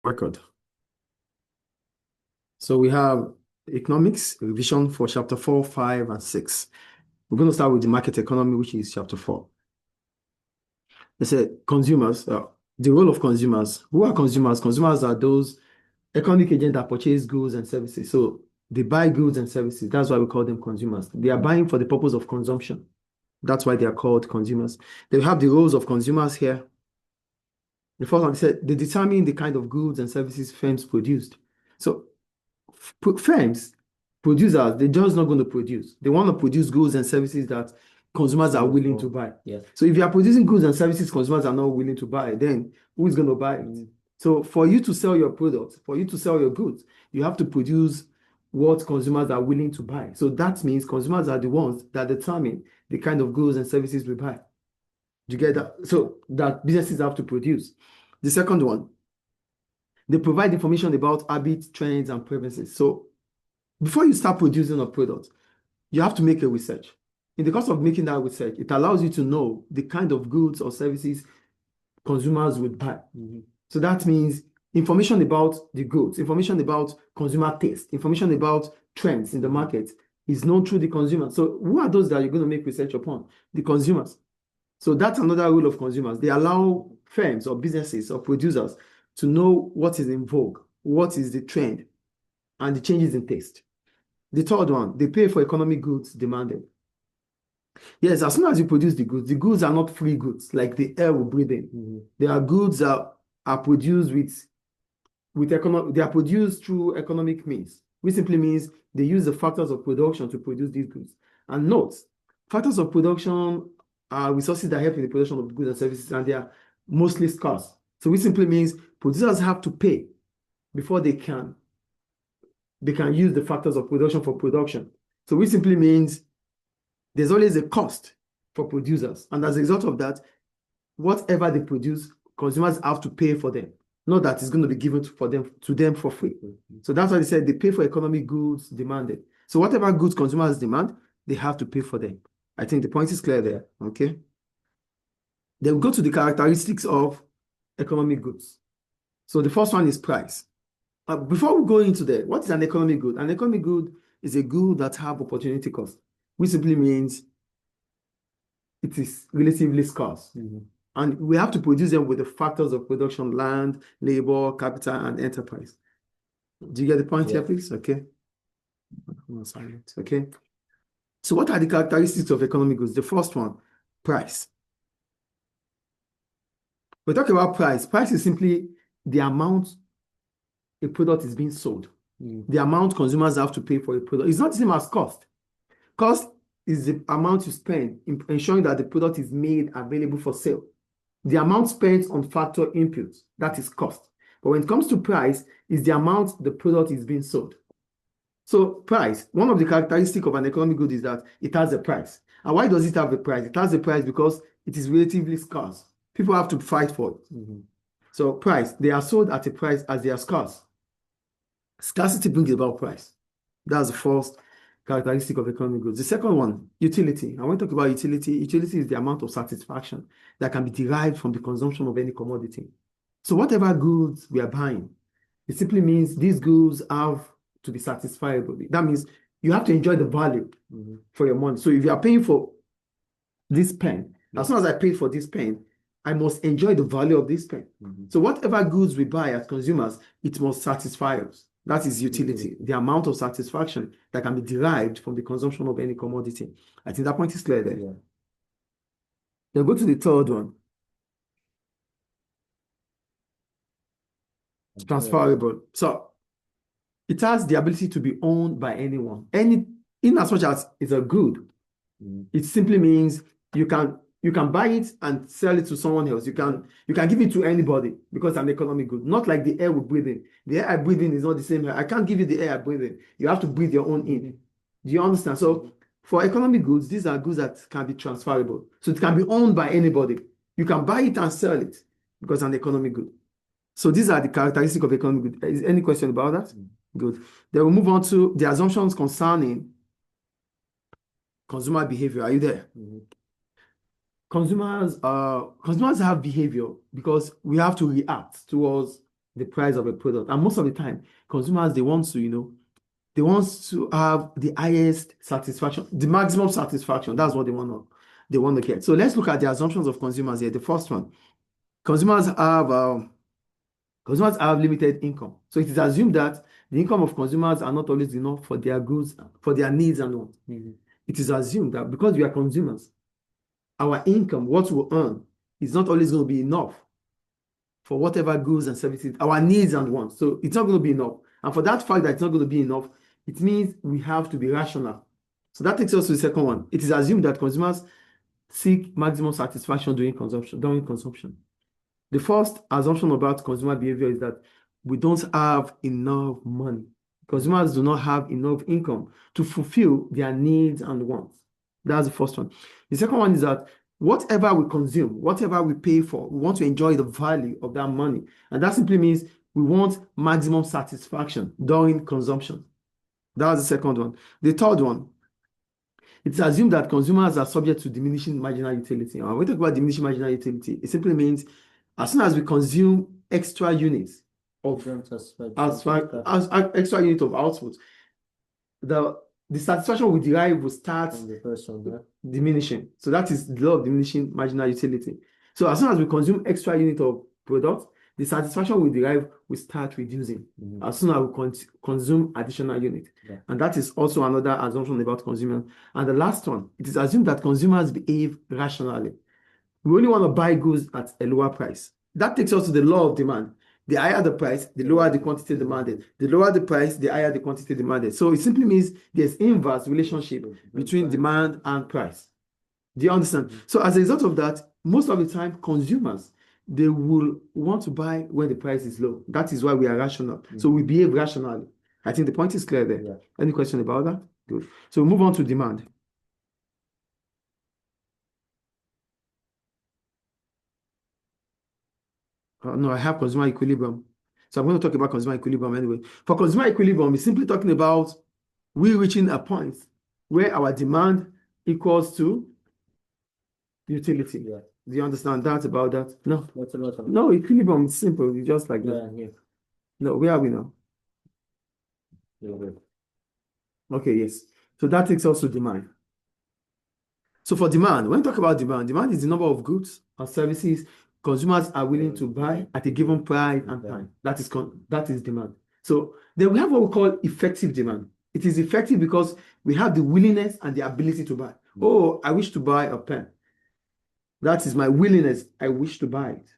Record. So we have economics revision for chapter 4, 5, and 6. We're going to start with the market economy, which is chapter 4. They said consumers, the role of consumers. Who are consumers? Consumers are those economic agents that purchase goods and services. So they buy goods and services. That's why we call them consumers. They are buying for the purpose of consumption. That's why they are called consumers. They have the roles of consumers here. The first one said they determine the kind of goods and services firms produced. So firms, producers, they're just not going to produce. They want to produce goods and services that consumers are willing to buy. Yes. So if you are producing goods and services consumers are not willing to buy, then who is going to buy it? So for you to sell your products, for you to sell your goods, you have to produce what consumers are willing to buy. So that means consumers are the ones that determine the kind of goods and services we buy. Do you get that? So that businesses have to produce. The second one, they provide information about habits, trends, and preferences. So before you start producing a product, you have to make a research. In the course of making that research, it allows you to know the kind of goods or services consumers would buy. So that means information about the goods, information about consumer taste, information about trends in the market is known through the consumer. So who are those that you're going to make research upon? The consumers. So that's another rule of consumers. They allow firms or businesses or producers to know what is in vogue, what is the trend, and the changes in taste. The third one, they pay for economic goods demanded. Yes, as soon as you produce the goods are not free goods, like the air we breathe in. They are goods that are produced they are produced through economic means, which simply means they use the factors of production to produce these goods. And note, factors of production are resources that help in the production of goods and services, and they are mostly scarce. So which simply means producers have to pay before they can use the factors of production for production. So which simply means there's always a cost for producers. And as a result of that, whatever they produce, consumers have to pay for them. Not that it's going to be given to them for free. So that's why they said they pay for economic goods demanded. So whatever goods consumers demand, they have to pay for them. I think the point is clear there. Okay. Then we go to the characteristics of economic goods. So the first one is price. Before we go into that, what is an economic good? An economic good is a good that have opportunity cost, which simply means it is relatively scarce. And we have to produce them with the factors of production: land, labor, capital, and enterprise. Do you get the point here, please? Okay. Okay. So what are the characteristics of economic goods? The first one, price. We talk about price. Price is simply the amount a product is being sold. The amount consumers have to pay for a product. It's not the same as cost. Cost is the amount you spend in ensuring that the product is made available for sale. The amount spent on factor inputs, that is cost. But when it comes to price, is the amount the product is being sold. So price, one of the characteristics of an economic good is that it has a price. And why does it have a price? It has a price because it is relatively scarce. People have to fight for it. So price, they are sold at a price as they are scarce. Scarcity brings about price. That's the first characteristic of economic goods. The second one, utility. I want to talk about utility. Utility is the amount of satisfaction that can be derived from the consumption of any commodity. So whatever goods we are buying, it simply means these goods have to be satisfiable. That means you have to enjoy the value for your money. So if you are paying for this pen, as soon as I paid for this pen, I must enjoy the value of this pen. So whatever goods we buy as consumers, it must satisfy us. That is utility, the amount of satisfaction that can be derived from the consumption of any commodity. I think that point is clear there. Then go to the third one. Transferable. So it has the ability to be owned by anyone. In as much as it's a good, it simply means you can buy it and sell it to someone else. You can give it to anybody because it's an economic good. Not like the air we breathe in. The air I breathe in is not the same air. I can't give you the air I breathe in. You have to breathe your own in. Do you understand? So for economic goods, these are goods that can be transferable. So it can be owned by anybody. You can buy it and sell it because it's an economic good. So these are the characteristics of economic good. Is any question about that? Good. Then we'll move on to the assumptions concerning consumer behavior. Are you there? Consumers have behavior because we have to react towards the price of a product. And most of the time, consumers, they want to have the highest satisfaction, the maximum satisfaction. That's what they want to get. So let's look at the assumptions of consumers here. The first one, consumers have limited income. So it is assumed that the income of consumers are not always enough for their goods, for their needs and wants. It is assumed that because we are consumers, our income, what we earn, is not always going to be enough for whatever goods and services, our needs and wants. So it's not going to be enough. And for that fact that it's not going to be enough, it means we have to be rational. So that takes us to the second one. It is assumed that consumers seek maximum satisfaction during consumption. The first assumption about consumer behavior is that we don't have enough money. Consumers do not have enough income to fulfill their needs and wants. That's the first one. The second one is that whatever we consume, whatever we pay for, we want to enjoy the value of that money. And that simply means we want maximum satisfaction during consumption. That's the second one. The third one, it's assumed that consumers are subject to diminishing marginal utility. When we talk about diminishing marginal utility, it simply means as soon as we consume extra units of extra unit of output, the satisfaction we derive will start diminishing. So that is the law of diminishing marginal utility. So as soon as we consume extra unit of product, the satisfaction we derive will start reducing as soon as we consume additional unit. And that is also another assumption about consumers. And the last one, it is assumed that consumers behave rationally. We only want to buy goods at a lower price. That takes us to the law of demand. The higher the price, the lower the quantity demanded. The lower the price, the higher the quantity demanded. So it simply means there's inverse relationship between demand and price. Do you understand? So as a result of that, most of the time, consumers, they will want to buy when the price is low. That is why we are rational. So we behave rationally. I think the point is clear there. Any question about that? Good. So move on to demand. No, I have consumer equilibrium. So I'm going to talk about consumer equilibrium anyway. For consumer equilibrium, it's simply talking about we reaching a point where our demand equals to utility. Do you understand that about that? No. No, equilibrium is simple. It's just like that. No, where are we now? Okay, yes. So that takes us to demand. So for demand, when we talk about demand is the number of goods or services consumers are willing to buy at a given price and time. That is demand. So then we have what we call effective demand. It is effective because we have the willingness and the ability to buy. Oh, I wish to buy a pen. That is my willingness. I wish to buy it.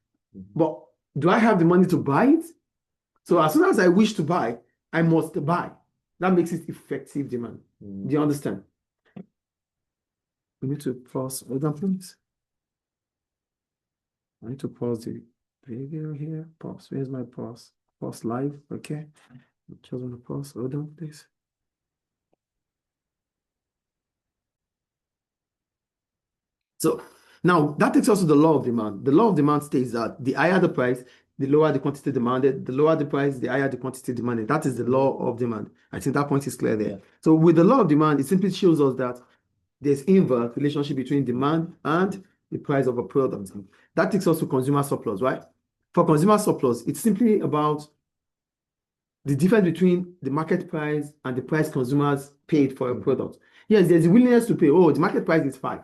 But do I have the money to buy it? So as soon as I wish to buy, I must buy. That makes it effective demand. Do you understand? We need to pause. Hold on, please. I need to pause the video here. Pause. Where's my pause? Pause live. Okay. Just want to pause. Hold on, please. So now that takes us to the law of demand. The law of demand states that the higher the price, the lower the quantity demanded. The lower the price, the higher the quantity demanded. That is the law of demand. I think that point is clear there. So with the law of demand, it simply shows us that there's inverse relationship between demand and the price of a product. That takes us to consumer surplus, right? For consumer surplus, it's simply about the difference between the market price and the price consumers paid for a product. Yes, there's a willingness to pay. Oh, the market price is 5,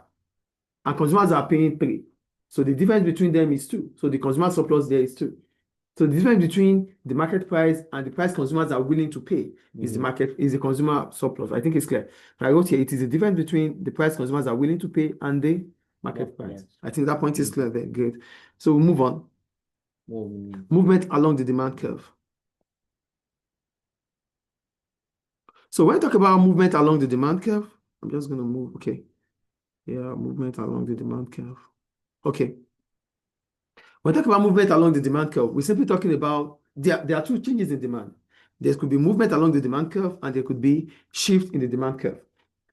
and consumers are paying 3. So the difference between them is 2. So the consumer surplus there is 2. So the difference between the market price and the price consumers are willing to pay is the consumer surplus. I think it's clear. I wrote here, it is the difference between the price consumers are willing to pay and the market price. I think that point is clear there. Great. So we'll move on. Movement along the demand curve. So when I talk about movement along the demand curve, I'm just going to move. Okay. Yeah, movement along the demand curve. Okay. When I talk about movement along the demand curve, we're simply talking about there are 2 changes in demand. There could be movement along the demand curve and there could be shift in the demand curve.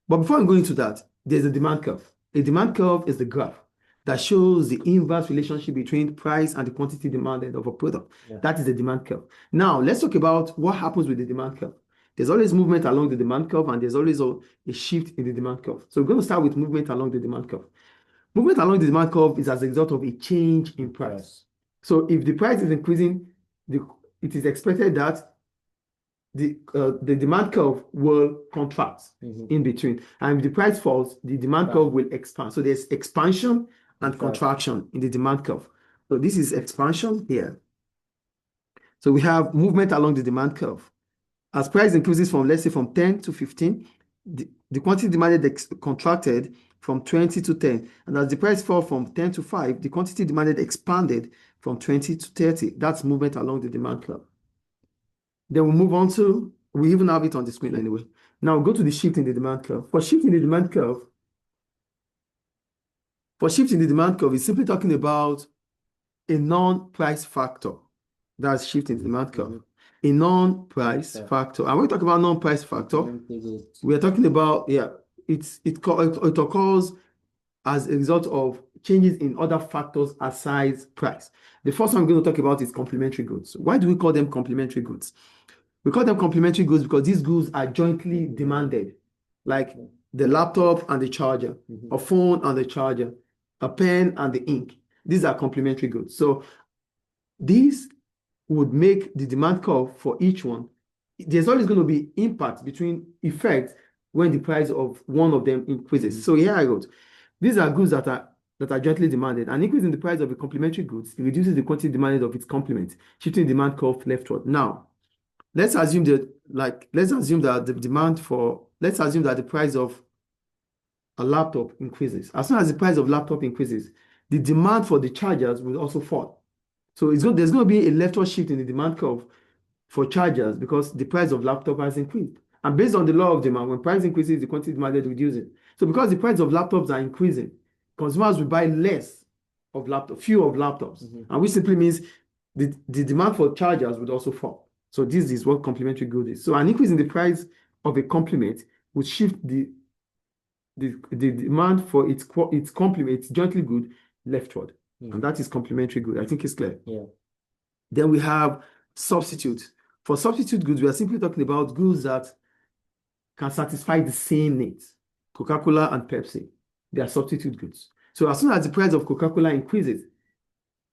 But before I go into that, there's a demand curve. A demand curve is the graph that shows the inverse relationship between price and the quantity demanded of a product. That is the demand curve. Now, let's talk about what happens with the demand curve. There's always movement along the demand curve and there's always a shift in the demand curve. So we're going to start with movement along the demand curve. Movement along the demand curve is as a result of a change in price. So if the price is increasing, the it is expected that the demand curve will contract in between. And if the price falls, the demand curve will expand. So there's expansion and contraction in the demand curve. So this is expansion here. So we have movement along the demand curve. As price increases from, let's say, from 10 to 15, the quantity demanded contracted from 20 to 10. And as the price fell from 10 to 5, the quantity demanded expanded from 20 to 30. That's movement along the demand curve. Then we move on to, we even have it on the screen anyway. Now go to the shift in the demand curve. For shift in the demand curve, it's simply talking about a non-price factor. That's shift in the demand curve. A non-price factor. And when we talk about non-price factor, we are talking about, it occurs as a result of changes in other factors aside price. The first one I'm going to talk about is complementary goods. Why do we call them complementary goods? We call them complementary goods because these goods are jointly demanded, like the laptop and the charger, a phone and the charger, a pen and the ink. These are complementary goods. So these would make the demand curve for each one. There's always going to be impact between effects when the price of one of them increases. So here I go. These are goods that are jointly demanded. An increase in the price of a complementary goods reduces the quantity demanded of its complement, shifting the demand curve leftward. Now, let's assume that the price of a laptop increases. As soon as the price of laptop increases, the demand for the chargers will also fall. So there's going to be a leftward shift in the demand curve for chargers because the price of laptop has increased. And based on the law of demand, when price increases, the quantity demanded reduces. So because the price of laptops are increasing, consumers will buy less of laptops, fewer of laptops. And which simply means the demand for chargers would also fall. So this is what complementary good is. So an increase in the price of a complement would shift the demand for its complement, its jointly good, leftward. And that is complementary good. I think it's clear. Then we have substitute. For substitute goods, we are simply talking about goods that can satisfy the same needs. Coca-Cola and Pepsi, they are substitute goods. So as soon as the price of Coca-Cola increases,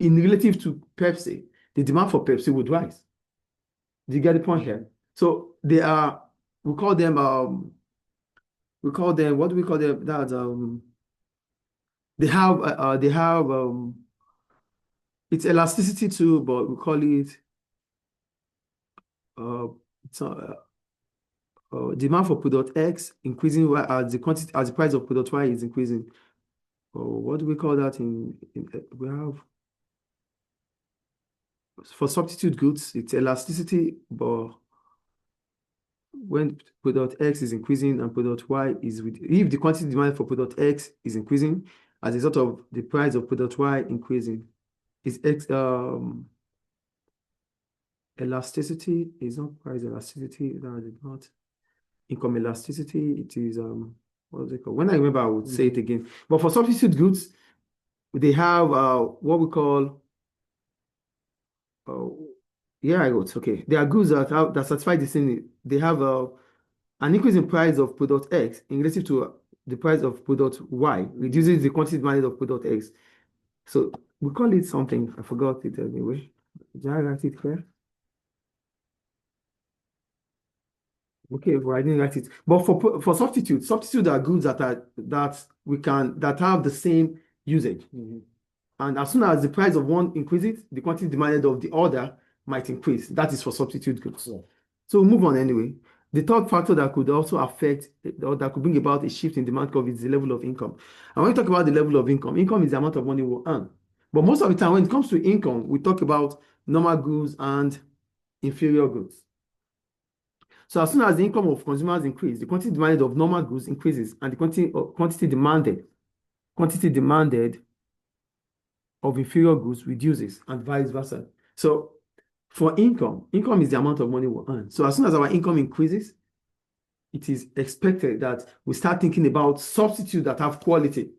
in relative to Pepsi, the demand for Pepsi would rise. Do you get the point here? So they are, we call them, what do we call them? They have it's elasticity too, but we call it demand for product X increasing as the price of product Y is increasing. What do we call that we have for substitute goods, it's elasticity, but when product X is increasing and product Y is if the quantity demand for product X is increasing as a result of the price of product Y increasing, is elasticity is not price elasticity, that is not income elasticity, it is what is it called? When I remember, I would say it again. But for substitute goods, they have what we call okay. They are goods that satisfy the same need. They have an increase in price of product X in relation to the price of product Y, reduces the quantity demanded of product X. So we call it something. I forgot it anyway. Did I write it here? Okay, well, I didn't write it. But for substitute are goods that have the same usage. And as soon as the price of one increases, the quantity demanded of the other might increase. That is for substitute goods. So we'll move on anyway. The third factor that could also affect or that could bring about a shift in demand curve is the level of income. And when we talk about the level of income is the amount of money we'll earn. But most of the time, when it comes to income, we talk about normal goods and inferior goods. So as soon as the income of consumers increase, the quantity demanded of normal goods increases, and the quantity demanded of inferior goods reduces, and vice versa. So for income is the amount of money we earn. So as soon as our income increases, it is expected that we start thinking about substitutes that have quality.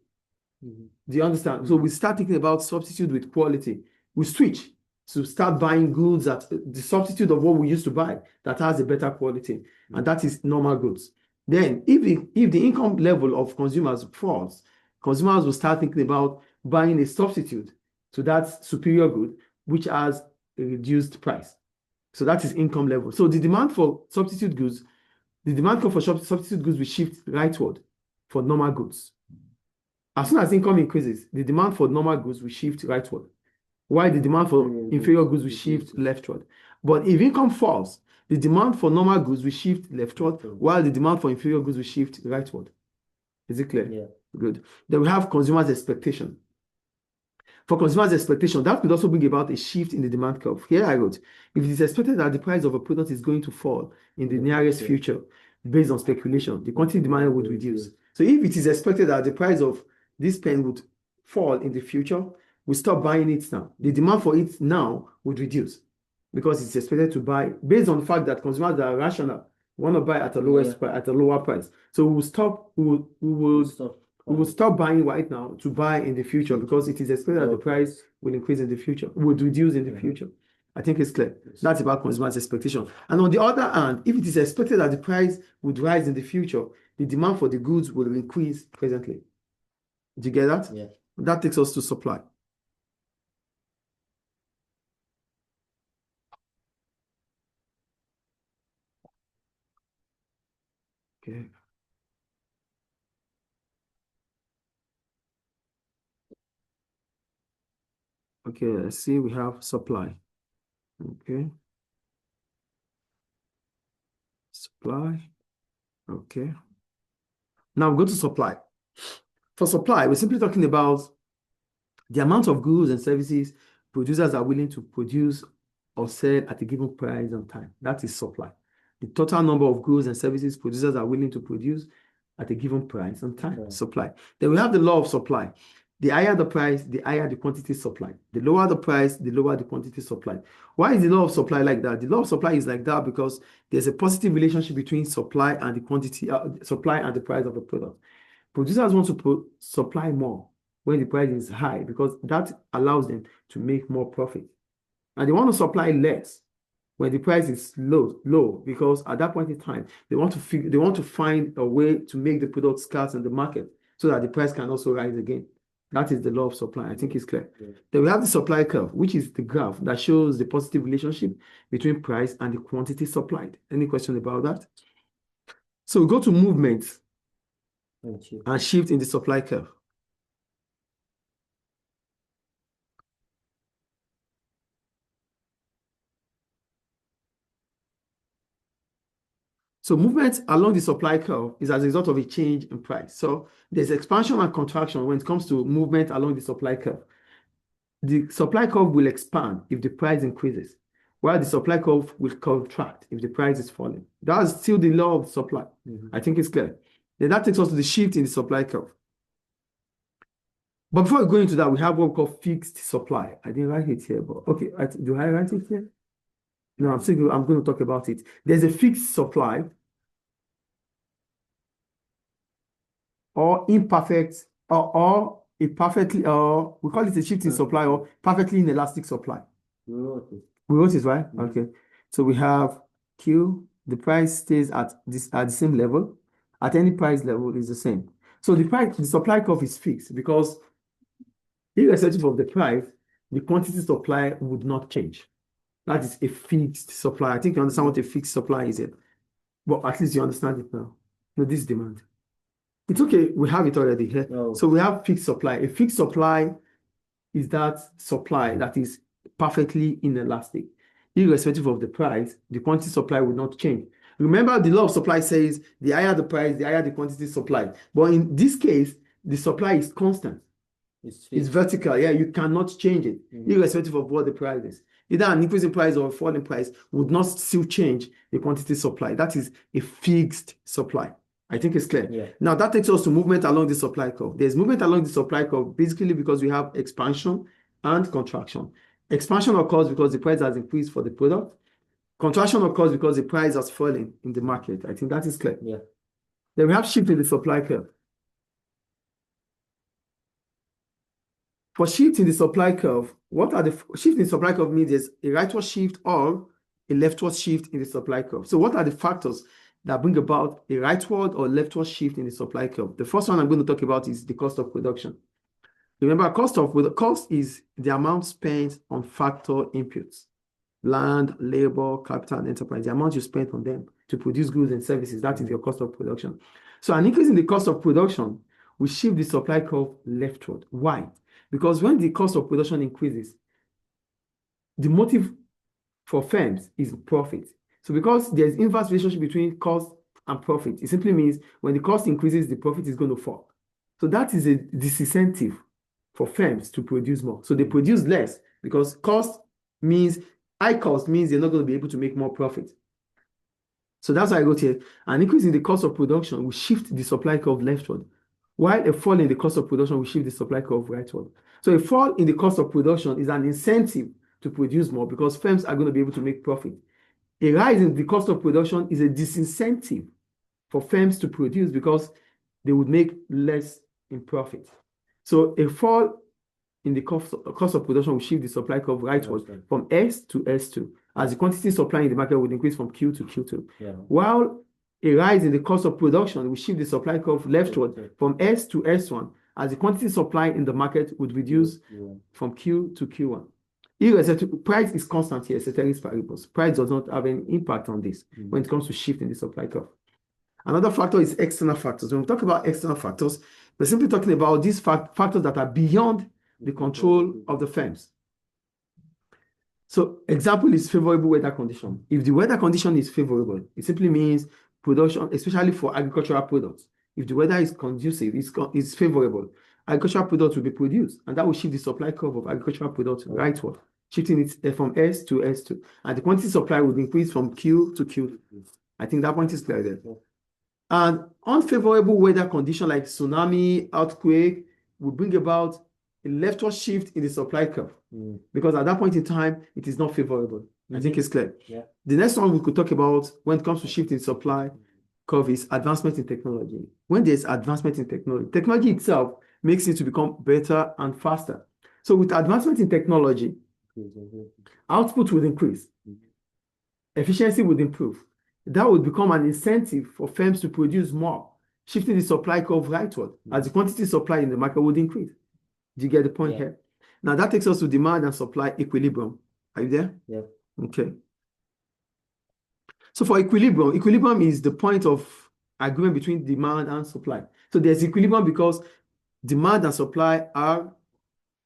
Do you understand? So we start thinking about substitute with quality. We switch to start buying goods that the substitute of what we used to buy that has a better quality, and that is normal goods. Then if the income level of consumers falls, consumers will start thinking about buying a substitute to that superior good, which has a reduced price. So that is income level. So the demand for substitute goods, the demand for substitute goods will shift rightward for normal goods. As soon as income increases, the demand for normal goods will shift rightward, while the demand for inferior goods will shift leftward. But if income falls, the demand for normal goods will shift leftward, while the demand for inferior goods will shift rightward. Is it clear? Yeah. Good. Then we have consumers' expectation. For consumers' expectation, that could also bring about a shift in the demand curve. Here I wrote, if it is expected that the price of a product is going to fall in the nearest future based on speculation, the quantity demanded would reduce. So if it is expected that the price of this pen would fall in the future, we stop buying it now. The demand for it now would reduce because it's expected to buy based on the fact that consumers are rational, want to buy at a lower price. So we will stop buying right now to buy in the future because it is expected that the price will increase in the future, would reduce in the future. I think it's clear. That's about consumers' expectation. And on the other hand, if it is expected that the price would rise in the future, the demand for the goods will increase presently. Do you get that? Yeah. That takes us to supply. Okay. Okay, let's see, we have supply. Okay. Supply. Okay. Now we go to supply. For supply, we're simply talking about the amount of goods and services producers are willing to produce or sell at a given price and time. That is supply. The total number of goods and services producers are willing to produce at a given price and time. Okay. Supply. Then we have the law of supply. The higher the price, the higher the quantity supplied. The lower the price, the lower the quantity supplied. Why is the law of supply like that? The law of supply is like that because there's a positive relationship between supply and the quantity, supply and the price of a product. Producers want to supply more when the price is high because that allows them to make more profit. And they want to supply less when the price is low because at that point in time, they want to find a way to make the product scarce in the market so that the price can also rise again. That is the law of supply. I think it's clear. Yeah. Then we have the supply curve, which is the graph that shows the positive relationship between price and the quantity supplied. Any question about that? So we go to movement and shift in the supply curve. So movement along the supply curve is as a result of a change in price. So there's expansion and contraction when it comes to movement along the supply curve. The supply curve will expand if the price increases, while the supply curve will contract if the price is falling. That's still the law of supply. I think it's clear. Then that takes us to the shift in the supply curve. But before we go into that, we have what we call fixed supply. I didn't write it here, but okay. Do I write it here? No, I'm going to talk about it. There's a fixed supply or imperfect or a perfectly, we call it a shifting supply or perfectly inelastic supply. We wrote it, right? Okay. So we have Q, the price stays at the same level. At any price level is the same. So the supply curve is fixed because irrespective of the price, the quantity supply would not change. That is a fixed supply. I think you understand what a fixed supply is. But at least you understand it now. No, this demand. It's okay. We have it already here. Oh. So we have fixed supply. A fixed supply is that supply that is perfectly inelastic. Irrespective of the price, the quantity supply will not change. Remember, the law of supply says the higher the price, the higher the quantity supplied. But in this case, the supply is constant. It's vertical. Yeah, you cannot change it, irrespective of what the price is. Either an increasing price or a falling price would not still change the quantity supply. That is a fixed supply. I think it's clear. Yeah. Now that takes us to movement along the supply curve. There's movement along the supply curve basically because we have expansion and contraction. Expansion occurs because the price has increased for the product. Contraction occurs because the price has fallen in the market. I think that is clear. Yeah. Then we have shift in the supply curve. For shift in the supply curve, what are the shift in the supply curve means there's a rightward shift or a leftward shift in the supply curve. So what are the factors that bring about a rightward or leftward shift in the supply curve? The first one I'm going to talk about is the cost of production. Remember, cost is the amount spent on factor inputs. land, labor, capital, and enterprise, the amount you spend on them to produce goods and services, that is your cost of production. So an increase in the cost of production will shift the supply curve leftward. Why? Because when the cost of production increases, the motive for firms is profit. So because there's inverse relationship between cost and profit, it simply means when the cost increases, the profit is going to fall. So that is a disincentive for firms to produce more. So they produce less because high cost means they're not going to be able to make more profit. So that's why I wrote here, an increase in the cost of production will shift the supply curve leftward, while a fall in the cost of production will shift the supply curve rightward. So a fall in the cost of production is an incentive to produce more because firms are going to be able to make profit. A rise in the cost of production is a disincentive for firms to produce because they would make less in profit. So a fall in the cost of production will shift the supply curve rightward from S to S2, as the quantity supply in the market would increase from Q to Q2. While a rise in the cost of production will shift the supply curve leftward from S to S1, as the quantity supply in the market would reduce from Q to Q1. Price is constant here, ceteris paribus. Price does not have any impact on this when it comes to shifting the supply curve. Another factor is external factors. When we talk about external factors, we're simply talking about these factors that are beyond the control of the firms. So example is favorable weather condition. If the weather condition is favorable, it simply means production, especially for agricultural products. If the weather is conducive, it's favorable, agricultural products will be produced, and that will shift the supply curve of agricultural products rightward, shifting it from S to S2. And the quantity supply will increase from Q to Q. I think that point is clear there. And unfavorable weather condition like tsunami, earthquake will bring about a leftward shift in the supply curve because at that point in time, it is not favorable. I think it's clear. The next one we could talk about when it comes to shifting supply curve is advancement in technology. When there's advancement in technology, technology itself makes it to become better and faster. So with advancement in technology, output will increase, efficiency would improve. That would become an incentive for firms to produce more, shifting the supply curve rightward as the quantity supply in the market would increase. Do you get the point here? Now that takes us to demand and supply equilibrium. Are you there? Yeah. Okay. So for equilibrium is the point of agreement between demand and supply. So there's equilibrium because demand and supply are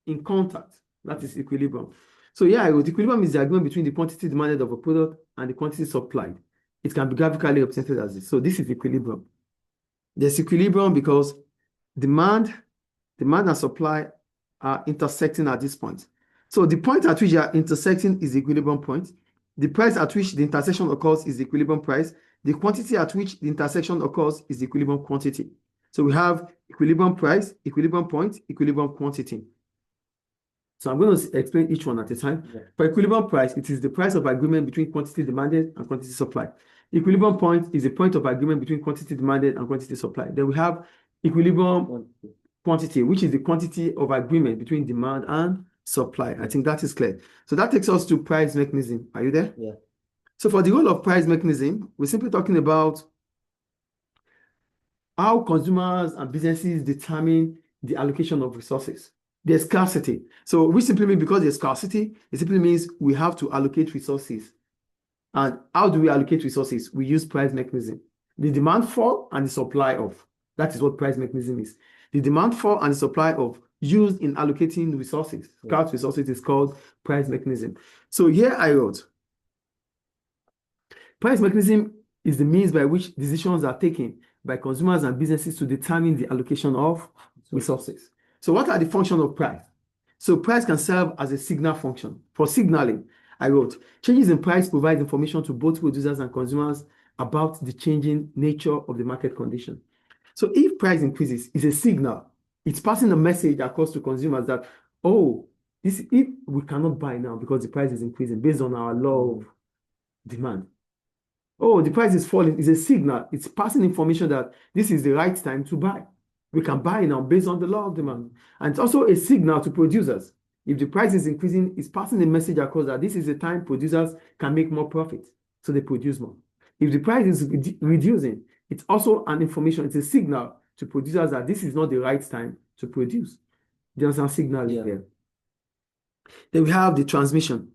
in contact. That is equilibrium. So yeah, equilibrium is the agreement between the quantity demanded of a product and the quantity supplied. It can be graphically represented as this. So this is equilibrium. There's equilibrium because demand and supply are intersecting at this point. So the point at which they are intersecting is the equilibrium point. The price at which the intersection occurs is the equilibrium price. The quantity at which the intersection occurs is the equilibrium quantity. So we have equilibrium price, equilibrium point, equilibrium quantity. So I'm going to explain each one at a time. For equilibrium price, it is the price of agreement between quantity demanded and quantity supplied. Equilibrium point is the point of agreement between quantity demanded and quantity supplied. Then we have equilibrium quantity, which is the quantity of agreement between demand and supply. I think that is clear. So that takes us to price mechanism. Are you there? Yeah. So for the role of price mechanism, we're simply talking about how consumers and businesses determine the allocation of resources. There's scarcity. So we simply mean because there's scarcity, it simply means we have to allocate resources. And how do we allocate resources? We use price mechanism. The demand for and the supply of. That is what price mechanism is. The demand for and the supply of used in allocating resources. Scarce resources is called price mechanism. So here I wrote, price mechanism is the means by which decisions are taken by consumers and businesses to determine the allocation of resources. So what are the functions of price? So price can serve as a signal function. For signaling, I wrote, changes in price provide information to both producers and consumers about the changing nature of the market condition. So if price increases, it's a signal. It's passing a message across to consumers that, oh, if we cannot buy now because the price is increasing based on our law of demand. Oh, the price is falling. It's a signal. It's passing information that this is the right time to buy. We can buy now based on the law of demand. And it's also a signal to producers. If the price is increasing, it's passing a message across that this is the time producers can make more profit. So they produce more. If the price is reducing, it's also an information. It's a signal to producers that this is not the right time to produce. There's a signal there. Then we have the transmission.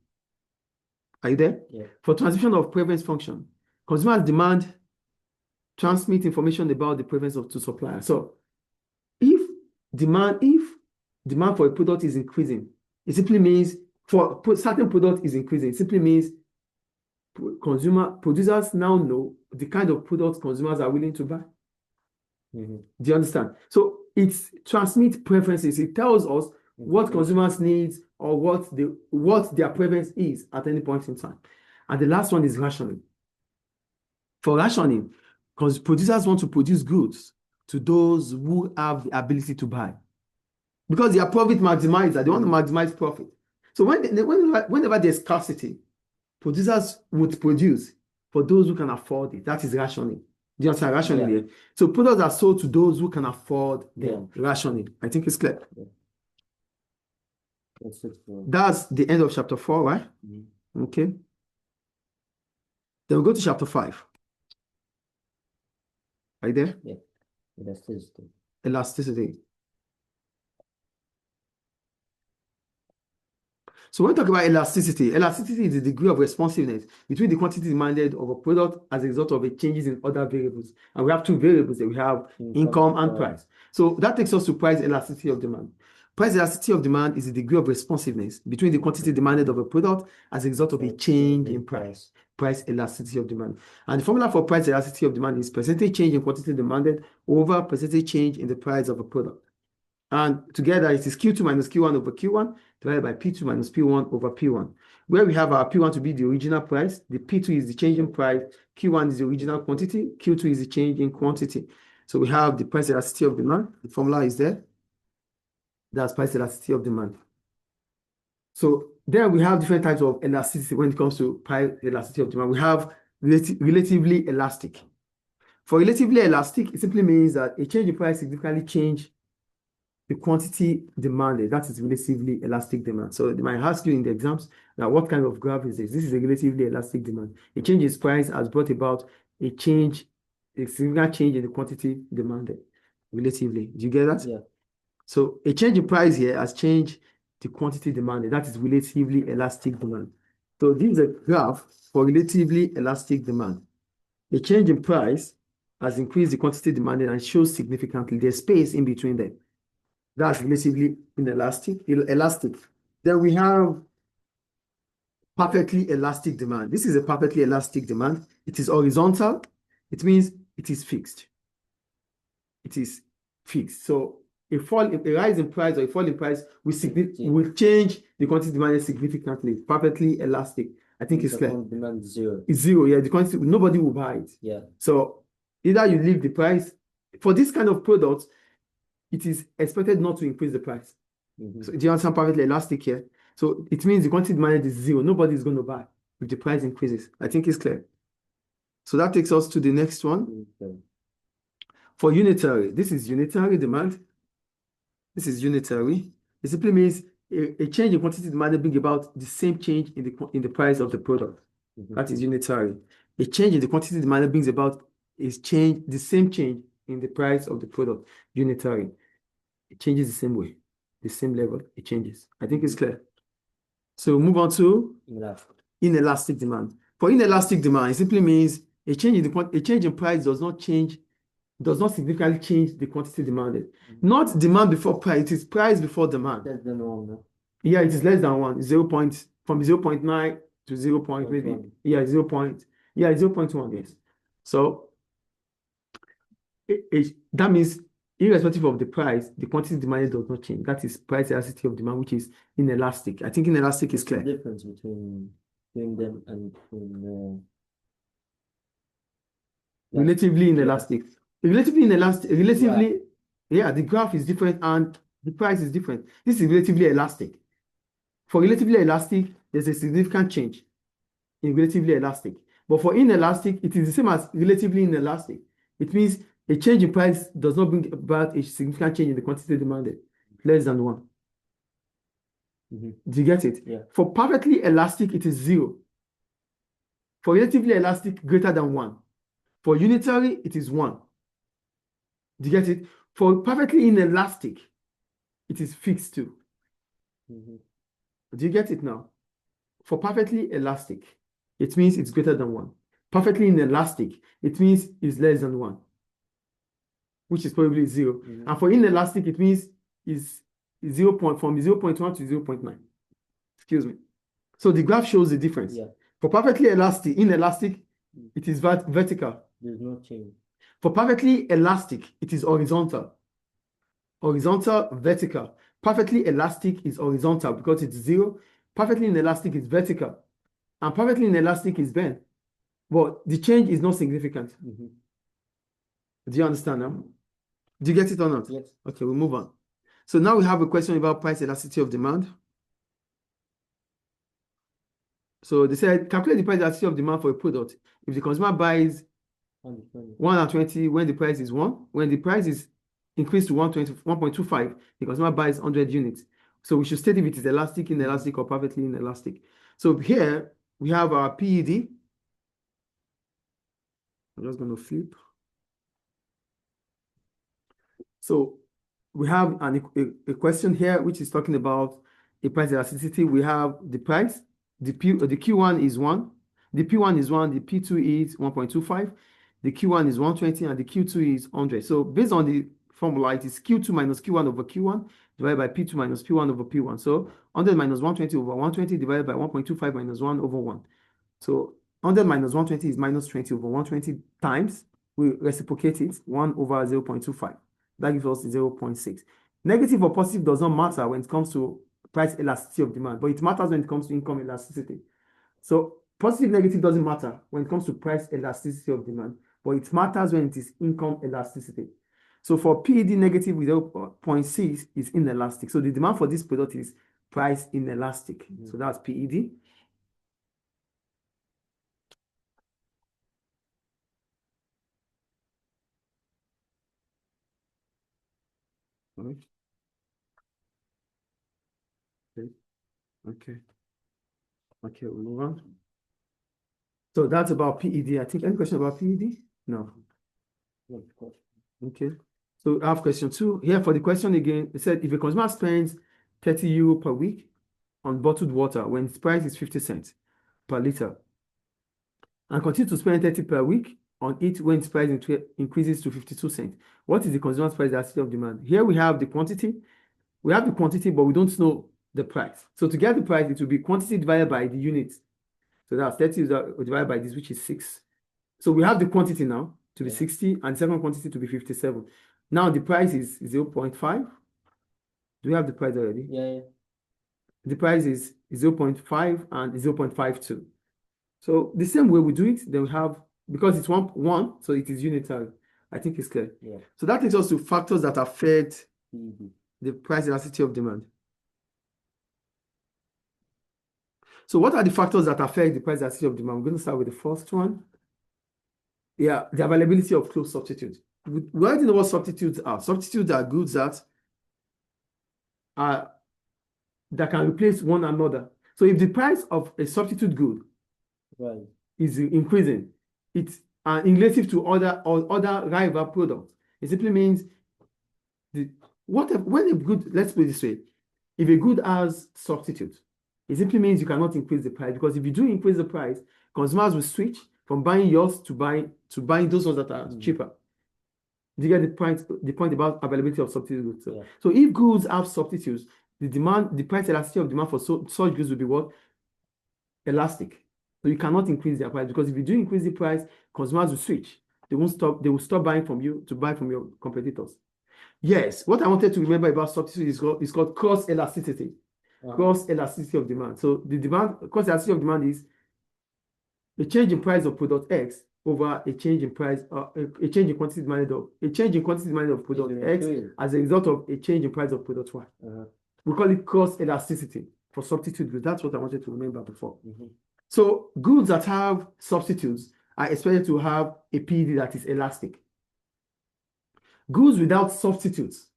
Are you there? Yeah. For transmission of preference function, consumers demand transmit information about the preference to supplier. So if demand for a product is increasing, it simply means for certain product is increasing, it simply means producers now know the kind of products consumers are willing to buy. Mm-hmm. Do you understand? So it transmits preferences. It tells us what consumers need or what their preference is at any point in time. And the last one is rationing. For rationing, because producers want to produce goods to those who have the ability to buy. Because they are profit maximizer, they want to maximize profit. So whenever there's scarcity, producers would produce for those who can afford it. That is rationing. Do you understand rationing here? So products are sold to those who can afford them. Rationing. I think it's clear. That's the end of chapter 4, right? Okay. Then we go to chapter 5. Are you there? Yeah. Elasticity. Elasticity. So when we talk about elasticity, elasticity is the degree of responsiveness between the quantity demanded of a product as a result of the changes in other variables. And we have two variables that we have income and price. So that takes us to price elasticity of demand. Price elasticity of demand is the degree of responsiveness between the quantity demanded of a product as a result of a change in price. Price elasticity of demand. And the formula for price elasticity of demand is percentage change in quantity demanded over percentage change in the price of a product. And together it is Q2 minus Q1 over Q1 divided by P2 minus P1 over P1, where we have our P1 to be the original price, the P2 is the change in price, Q1 is the original quantity, Q2 is the change in quantity. So we have the price elasticity of demand. The formula is there. That's price elasticity of demand. So then we have different types of elasticity when it comes to price elasticity of demand. We have relatively elastic. For relatively elastic, it simply means that a change in price significantly changes the quantity demanded. That is relatively elastic demand. So they might ask you in the exams that what kind of graph is this? This is a relatively elastic demand. A change in price has brought about a significant change in the quantity demanded relatively. Do you get that? Yeah. So a change in price here has changed the quantity demanded. That is relatively elastic demand. So this is a graph for relatively elastic demand. A change in price has increased the quantity demanded and shows significantly. There's space in between them. That's relatively inelastic. Then we have perfectly elastic demand. This is a perfectly elastic demand. It is horizontal. It means it is fixed. It is fixed. So a rise in price or a fall in price will change the quantity demanded significantly. Perfectly elastic. I think it's clear. Demand zero. It's zero. Yeah, the quantity nobody will buy it. Yeah. So either you leave the price for this kind of product. It is expected not to increase the price. So do you understand perfectly elastic here? So it means the quantity demanded is zero. Nobody is going to buy if the price increases. I think it's clear. So that takes us to the next one. For unitary, this is unitary demand. This is unitary. It simply means a change in quantity demanded brings about the same change in the price of the product. That is unitary. A change in the quantity demanded brings about the same change in the price of the product. Unitary. It changes the same way, the same level, it changes. I think it's clear. So move on to inelastic demand. For inelastic demand, it simply means a change in price does not significantly change the quantity demanded. Not demand before price, it is price before demand. Less than 1, no? Yeah, it is less than 1. From 0.9 to 0. Maybe. Yeah, 0. Yeah, 0.1, yes. So that means irrespective of the price, the quantity demanded does not change. That is price elasticity of demand, which is inelastic. I think inelastic is clear. The difference between them and relatively inelastic. Yeah, the graph is different and the price is different. This is relatively elastic. For relatively elastic, there's a significant change in relatively elastic. But for inelastic, it is the same as relatively inelastic. It means a change in price does not bring about a significant change in the quantity demanded, less than 1. Do you get it? Yeah. For perfectly elastic, it is 0. For relatively elastic, greater than 1. For unitary, it is 1. Do you get it? For perfectly inelastic, it is fixed too. Do you get it now? for perfectly elastic, it means it's greater than 1. Perfectly inelastic, it means it's less than 1, which is probably 0. And for inelastic, it means it's from 0.1 to 0.9. Excuse me. So the graph shows the difference. Yeah. For perfectly inelastic, it is vertical. There's no change. For perfectly elastic, it is horizontal. Horizontal, vertical. Perfectly elastic is horizontal because it's 0. Perfectly inelastic is vertical. And perfectly inelastic is bent. But the change is not significant. Do you understand now? Do you get it or not? Yes. Okay, we'll move on. So now we have a question about price elasticity of demand. So they said, calculate the price elasticity of demand for a product. If the consumer buys 120 when the price is 1, when the price is increased to 1.25, the consumer buys 100 units. So we should state if it is elastic, inelastic, or perfectly inelastic. So here we have our PED. I'm just going to flip. So we have a question here which is talking about a price elasticity. We have the price, the Q1 is 1, the P1 is 1, the P2 is 1.25, the Q1 is 120, and the Q2 is 100. So based on the formula, it is Q2 minus Q1 over Q1 divided by P2 minus P1 over P1. So 100 minus 120 over 120 divided by 1.25 minus 1 over 1. So 100 minus 120 is minus 20 over 120 times. We reciprocate it, 1 over 0.25. That gives us 0.6. Negative or positive does not matter when it comes to price elasticity of demand, but it matters when it comes to income elasticity. So positive, negative doesn't matter when it comes to price elasticity of demand, but it matters when it is income elasticity. So for PED, negative with 0.6 is inelastic. So the demand for this product is price inelastic. So that's PED. Okay. Okay, we'll move on. So that's about PED. I think any question about PED? No. Okay. So I have question 2. Here for the question again, it said if a consumer spends 30 euro per week on bottled water when its price is 50 cents per liter, and continue to spend 30 per week on it when its price increases to 52 cents, what is the consumer's price elasticity of demand? Here we have the quantity. We have the quantity, but we don't know the price. So to get the price, it will be quantity divided by the units. So that's 30 divided by this, which is 6. So we have the quantity now to be 60 and second quantity to be 57. Now the price is 0.5. Do we have the price already? Yeah. The price is 0.5 and 0.52. So the same way we do it, then we have, because it's 1, so it is unitary. I think it's clear. Yeah. So that takes us to factors that affect the price elasticity of demand. So what are the factors that affect the price elasticity of demand? I'm going to start with the first one. Yeah, the availability of close substitutes. We already know what substitutes are. Substitutes are goods that can replace one another. So if the price of a substitute good is increasing, it's in relative to other rival products. It simply means when a good, let's put it this way, if a good has substitute, it simply means you cannot increase the price, because if you do increase the price, consumers will switch from buying yours to buying those ones that are cheaper. Do you get the point about availability of substitute goods? Yeah. So if goods have substitutes, the price elasticity of demand for such goods will be what? Elastic. So you cannot increase their price, because if you do increase the price, consumers will switch. They will stop buying from you to buy from your competitors. Yes, what I wanted to remember about substitute is called cross elasticity. Cross elasticity of demand. So the cross elasticity of demand is a change in price of product X over a change in price, a change in quantity demanded of product X as a result of a change in price of product Y. We call it cross elasticity for substitute goods. That's what I wanted to remember before. So goods that have substitutes are expected to have a PED that is elastic. Goods without substitutes,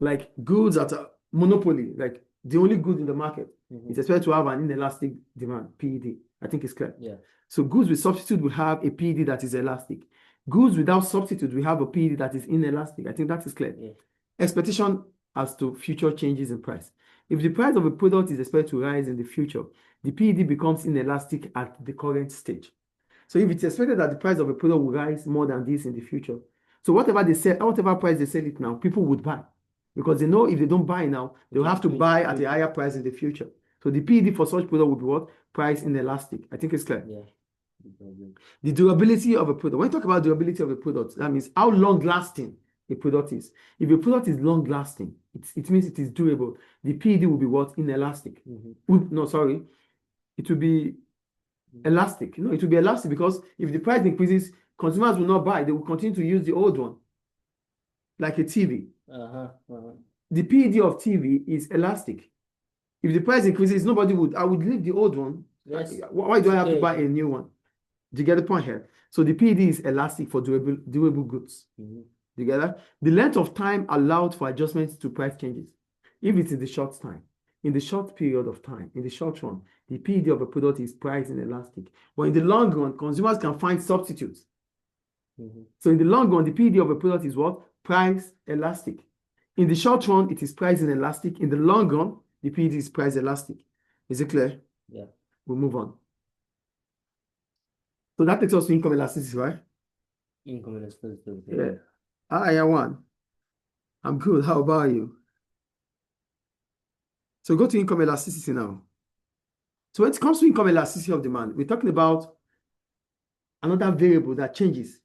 like goods that are monopoly, like the only good in the market, is expected to have an inelastic demand, PED. I think it's clear. Yeah. So goods with substitute will have a PED that is elastic. Goods without substitute will have a PED that is inelastic. I think that is clear. Yeah. Expectation as to future changes in price. If the price of a product is expected to rise in the future, the PED becomes inelastic at the current stage. So if it's expected that the price of a product will rise more than this in the future, so whatever they sell, whatever price they sell it now, people would buy because they know if they don't buy now, they'll have to buy at a higher price in the future. So the PED for such product will be what? Price inelastic. I think it's clear. Yeah. The durability of a product. When you talk about durability of a product, that means how long lasting a product is. If a product is long lasting, it means it is durable. The PED will be what? Inelastic. No, sorry. It will be elastic. No, it will be elastic because if the price increases, consumers will not buy. They will continue to use the old one, like a TV. The PED of TV is elastic. If the price increases, nobody would. I would leave the old one. Yes. Why do I have to buy a new one? Do you get the point here? So the PED is elastic for durable goods. Do you get that? The length of time allowed for adjustments to price changes. If it's in the short time, in the short period of time, in the short run, the PED of a product is price inelastic. But in the long run, consumers can find substitutes. So in the long run, the PED of a product is what? Price elastic. In the short run, it is price inelastic. In the long run, the PED is price elastic. Is it clear? Yeah. We'll move on. So that takes us to income elasticity, right? Income elasticity. Yeah. I won. I'm good. How about you? So go to income elasticity now. So when it comes to income elasticity of demand, we're talking about another variable that changes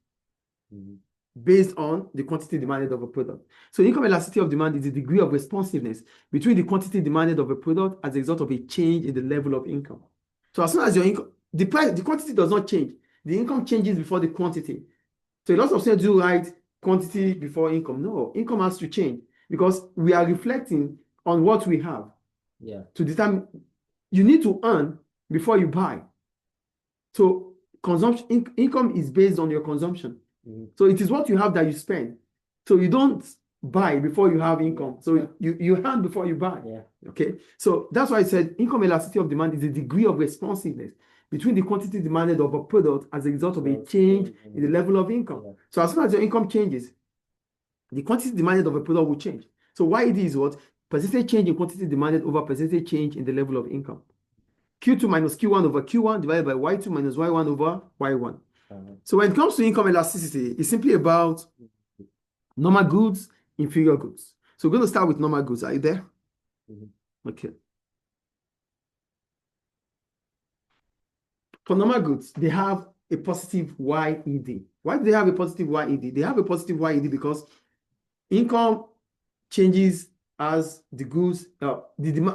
based on the quantity demanded of a product. So income elasticity of demand is the degree of responsiveness between the quantity demanded of a product as a result of a change in the level of income. So as soon as your income, the quantity does not change. The income changes before the quantity. So a lot of students do write quantity before income. No, income has to change because we are reflecting on what we have. Yeah. To determine, you need to earn before you buy. So consumption income is based on your consumption. So it is what you have that you spend. So you don't buy before you have income. So you earn before you buy. Yeah. Okay. So that's why I said income elasticity of demand is the degree of responsiveness between the quantity demanded of a product as a result of a change in the level of income. Yeah. So as soon as your income changes, the quantity demanded of a product will change. So YED is what? Percentage change in quantity demanded over percentage change in the level of income. Q2 minus Q1 over Q1 divided by Y2 minus Y1 over Y1. So when it comes to income elasticity, it's simply about normal goods, inferior goods. So we're going to start with normal goods. Are you there? Okay. For normal goods, they have a positive YED. Why do they have a positive YED? They have a positive YED because income changes as the goods,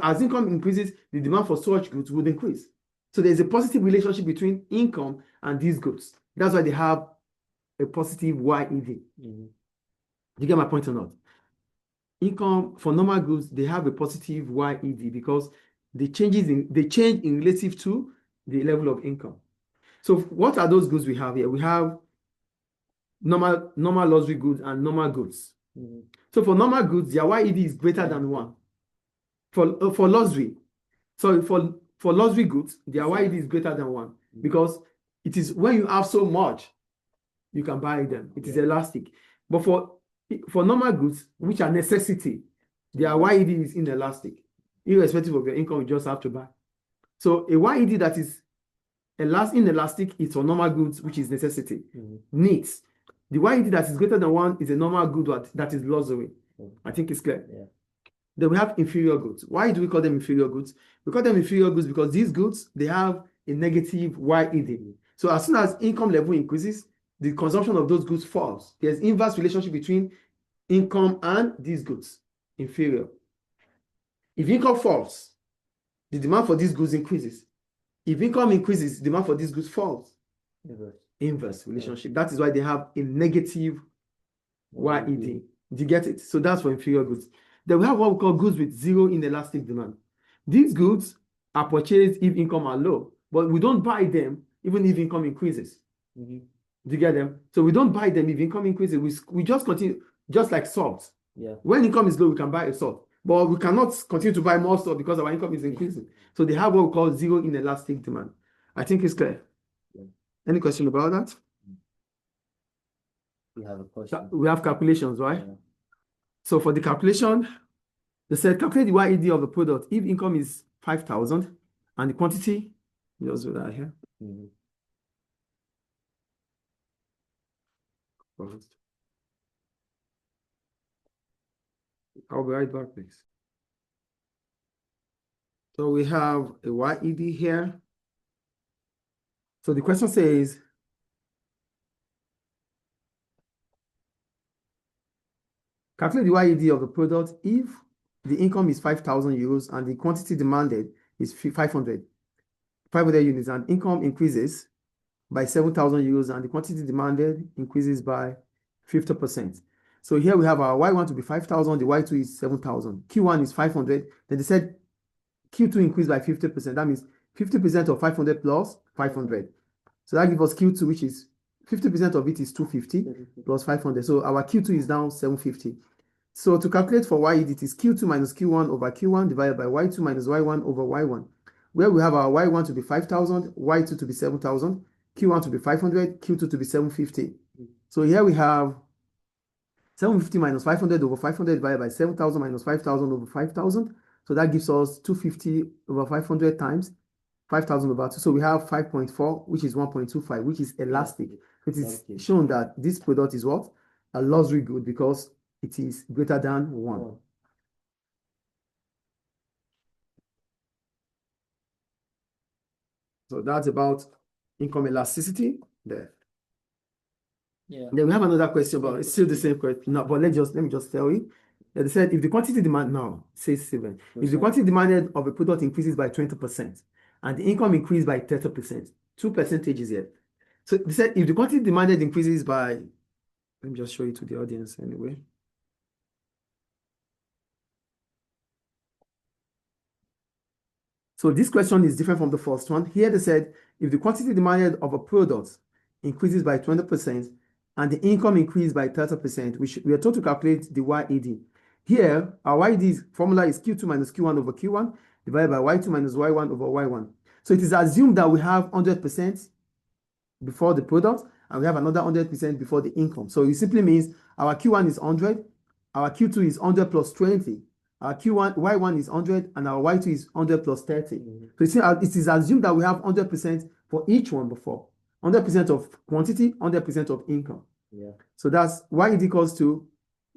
as income increases, the demand for such goods would increase. So there's a positive relationship between income and these goods. That's why they have a positive YED. Do you get my point or not? Income for normal goods, they have a positive YED because they change in relative to the level of income. So what are those goods we have here? We have normal luxury goods and normal goods. So for normal goods, their YED is greater than 1. For luxury, so for luxury goods, their YED is greater than 1 because it is when you have so much, you can buy them. It is elastic. But for normal goods, which are necessity, their YED is inelastic. Irrespective of your income, you just have to buy. So a YED that is inelastic is for normal goods, which is necessity. Needs. The YED that is greater than 1 is a normal good that is luxury. I think it's clear. Yeah. Then we have inferior goods. Why do we call them inferior goods? We call them inferior goods because these goods, they have a negative YED. So as soon as income level increases, the consumption of those goods falls. There's inverse relationship between income and these goods, inferior. If income falls, the demand for these goods increases. If income increases, demand for these goods falls. Inverse relationship. That is why they have a negative YED. Do you get it? So that's for inferior goods. Then we have what we call goods with zero inelastic demand. These goods are purchased if income are low, but we don't buy them even if income increases. Do you get them? So we don't buy them if income increases. We just continue, just like salt. Yeah. When income is low, we can buy a salt, but we cannot continue to buy more salt because our income is increasing. So they have what we call zero inelastic demand. I think it's clear. Any question about that? We have a question. We have calculations, right? Yeah. So for the calculation, they said calculate the YED of the product. If income is 5,000 And the quantity, just do that here. Mhm. I'll be right back, please. So we have a YED here. So the question says, calculate the YED of the product if the income is 5,000 euros and the quantity demanded is 500 units, and income increases by 7,000 euros and the quantity demanded increases by 50%. So here we have our Y1 to be 5,000, the Y2 is 7,000, Q1 is 500. Then they said Q2 increased by 50%. That means 50% of 500 plus 500. So that gives us Q2, which is 50% of it is 250 plus 500. So our Q2 is down 750. So to calculate for YED, it is Q2 minus Q1 over Q1 divided by Y2 minus Y1 over Y1, where we have our Y1 to be 5,000, Y2 to be 7,000, Q1 to be 500, Q2 to be 750. So here we have 750 minus 500 over 500 divided by 7,000 minus 5,000 over 5,000. So that gives us 250 over 500 times 5,000 over 2. So we have 5.4, which is 1.25, which is elastic. It is shown that this product is what? A luxury good because it is greater than 1. So that's about income elasticity there. Yeah. Then we have another question, but it's still the same question. No, but let me just tell you. They said if the quantity demand now, says 7, if the quantity demanded of a product increases by 20% and the income increased by 30%, 2 percentages here. So they said if the quantity demanded increases by, let me just show you to the audience anyway. So this question is different from the first one. Here they said if the quantity demanded of a product increases by 20% and the income increased by 30%, we are told to calculate the YED. Here, our YED formula is Q2 minus Q1 over Q1 divided by Y2 minus Y1 over Y1. So it is assumed that we have 100% before the product and we have another 100% before the income. So it simply means our Q1 is 100, our Q2 is 100 plus 20, our Y1 is 100, and our Y2 is 100 plus 30. So it is assumed that we have 100% for each one before. 100% of quantity, 100% of income. Yeah. So that's YED equals to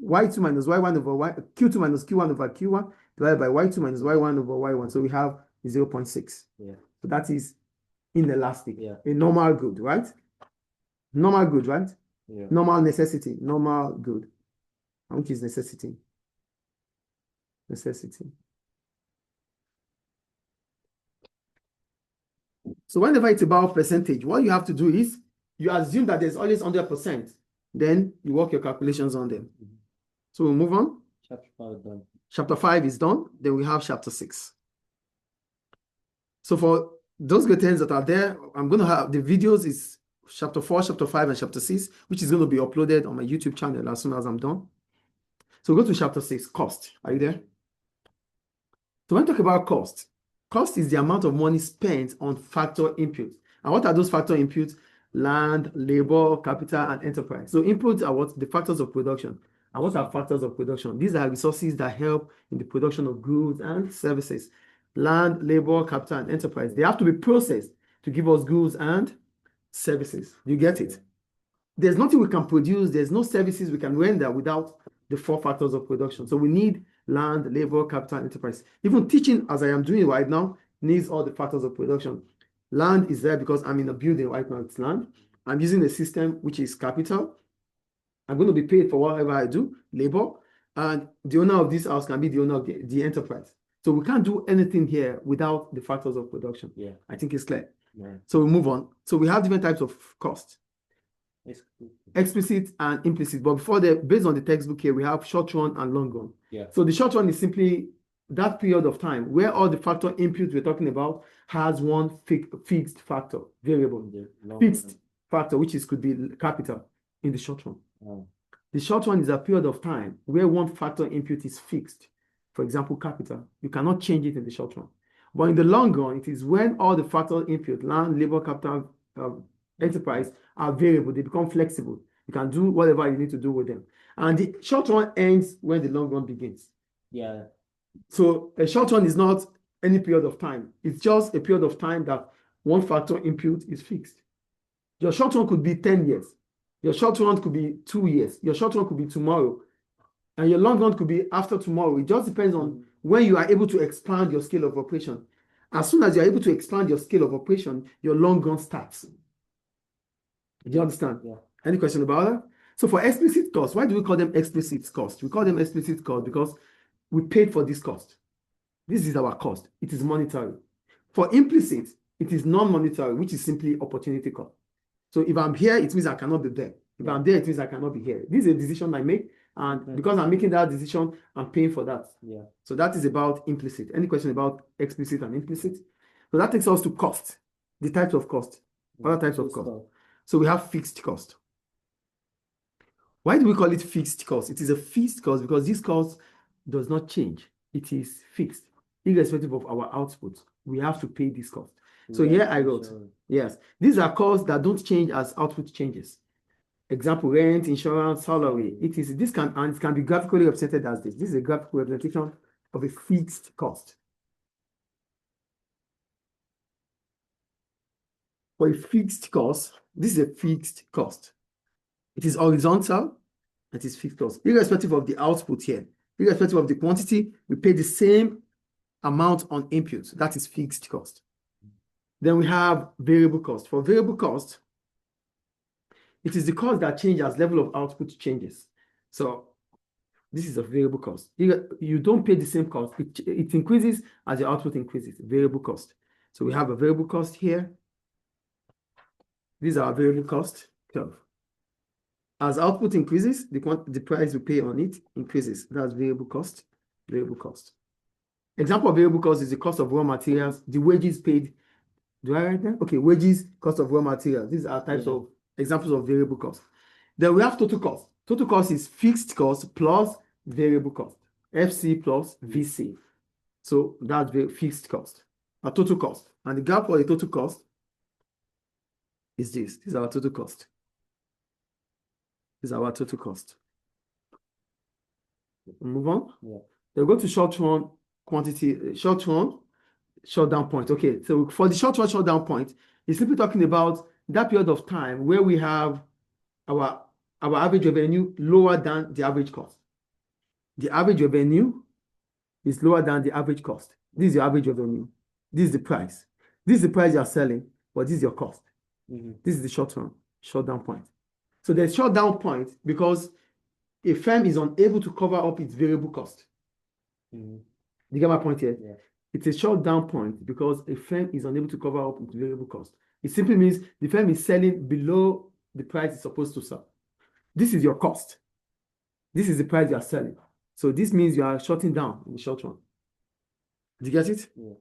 Y2 minus Y1 over Q2 minus Q1 over Q1 divided by Y2 minus Y1 over Y1. So we have 0.6. Yeah. So that is inelastic. Yeah. A normal good, right? Normal good, right? Yeah. Normal necessity, normal good. And which is necessity? Necessity. So whenever it's about percentage, what you have to do is you assume that there's always 100%. Then you work your calculations on them. So we'll move on. Chapter 5 done. Chapter 5 is done. Then we have chapter 6. So for those great that are there, I'm going to have the videos is chapter 4, chapter 5, and chapter 6, which is going to be uploaded on my YouTube channel as soon as I'm done. So go to chapter 6, cost. Are you there? So when we talk about cost, cost is the amount of money spent on factor inputs. And what are those factor inputs? Land, labor, capital, and enterprise. So inputs are what? The factors of production. And what are factors of production? These are resources that help in the production of goods and services. Land, labor, capital, and enterprise. They have to be processed to give us goods and services. You get it? There's nothing we can produce. There's no services we can render without the 4 factors of production. So we need land, labor, capital, and enterprise. Even teaching, as I am doing right now, needs all the factors of production. Land is there because I'm in a building right now. It's land. I'm using a system which is capital. I'm going to be paid for whatever I do, labor. And the owner of this house can be the owner of the enterprise. So we can't do anything here without the factors of production. Yeah. I think it's clear. Yeah. So we move on. So we have different types of cost. Explicit. Explicit and implicit. But before that, based on the textbook here, we have short run and long run. Yeah. So the short run is simply that period of time where all the factor inputs we're talking about has one fixed factor, variable, fixed factor, which could be capital in the short run. Oh. The short run is a period of time where one factor input is fixed. For example, capital. You cannot change it in the short run. But in the long run, it is when all the factor input, land, labor, capital, enterprise, are variable. They become flexible. You can do whatever you need to do with them. And the short run ends when the long run begins. Yeah. So a short run is not any period of time. It's just a period of time that one factor input is fixed. Your short run could be 10 years. Your short run could be 2 years. Your short run could be tomorrow. And your long run could be after tomorrow. It just depends on when you are able to expand your scale of operation. As soon as you're able to expand your scale of operation, your long run starts. Do you understand? Yeah. Any question about that? So for explicit costs, why do we call them explicit costs? We call them explicit costs because we paid for this cost. This is our cost. It is monetary. For implicit, it is non-monetary, which is simply opportunity cost. So if I'm here, it means I cannot be there. If I'm there, it means I cannot be here. This is a decision I make, and because I'm making that decision, I'm paying for that. Yeah. So that is about implicit. Any question about explicit and implicit? So that takes us to cost, the types of cost, other types of cost. So we have fixed cost. Why do we call it fixed cost? It is a fixed cost because this cost does not change. It is fixed, irrespective of our output. We have to pay this cost. So here I wrote, yes, these are costs that don't change as output changes. Example, rent, insurance, salary. It can be graphically represented as this. This is a graphical representation of a fixed cost. For a fixed cost, this is a fixed cost. It is horizontal, it is fixed cost. Irrespective of the output here, irrespective of the quantity, we pay the same amount on input. That is fixed cost. Then we have variable cost. For variable cost, it is the cost that changes as level of output changes. So this is a variable cost. You don't pay the same cost. It increases as your output increases, variable cost. So we have a variable cost here. These are our variable cost curve. As output increases, the price we pay on it increases. That's variable cost, variable cost. Example of variable cost is the cost of raw materials, the wages paid. Do I write that? Okay, wages, cost of raw materials. These are types of examples of variable cost. Then we have total cost. Total cost is fixed cost plus variable cost, FC plus VC. So that's the fixed cost, a total cost. And the gap for the total cost is this. This is our total cost. This is our total cost. Move on. Yeah. Then go to short run quantity, short run, short down point. Okay, so for the short run, short down point, it's simply talking about that period of time where we have our average revenue lower than the average cost. The average revenue is lower than the average cost. This is your average revenue. This is the price. This is the price you are selling, but this is your cost. This is the short run, short down point. So there's short down point because a firm is unable to cover up its variable cost. You get my point here? Yeah. It's a short down point because a firm is unable to cover up its variable cost. It simply means the firm is selling below the price it's supposed to sell. This is your cost. This is the price you are selling. So this means you are shorting down in the short run. Did you get it? Yeah.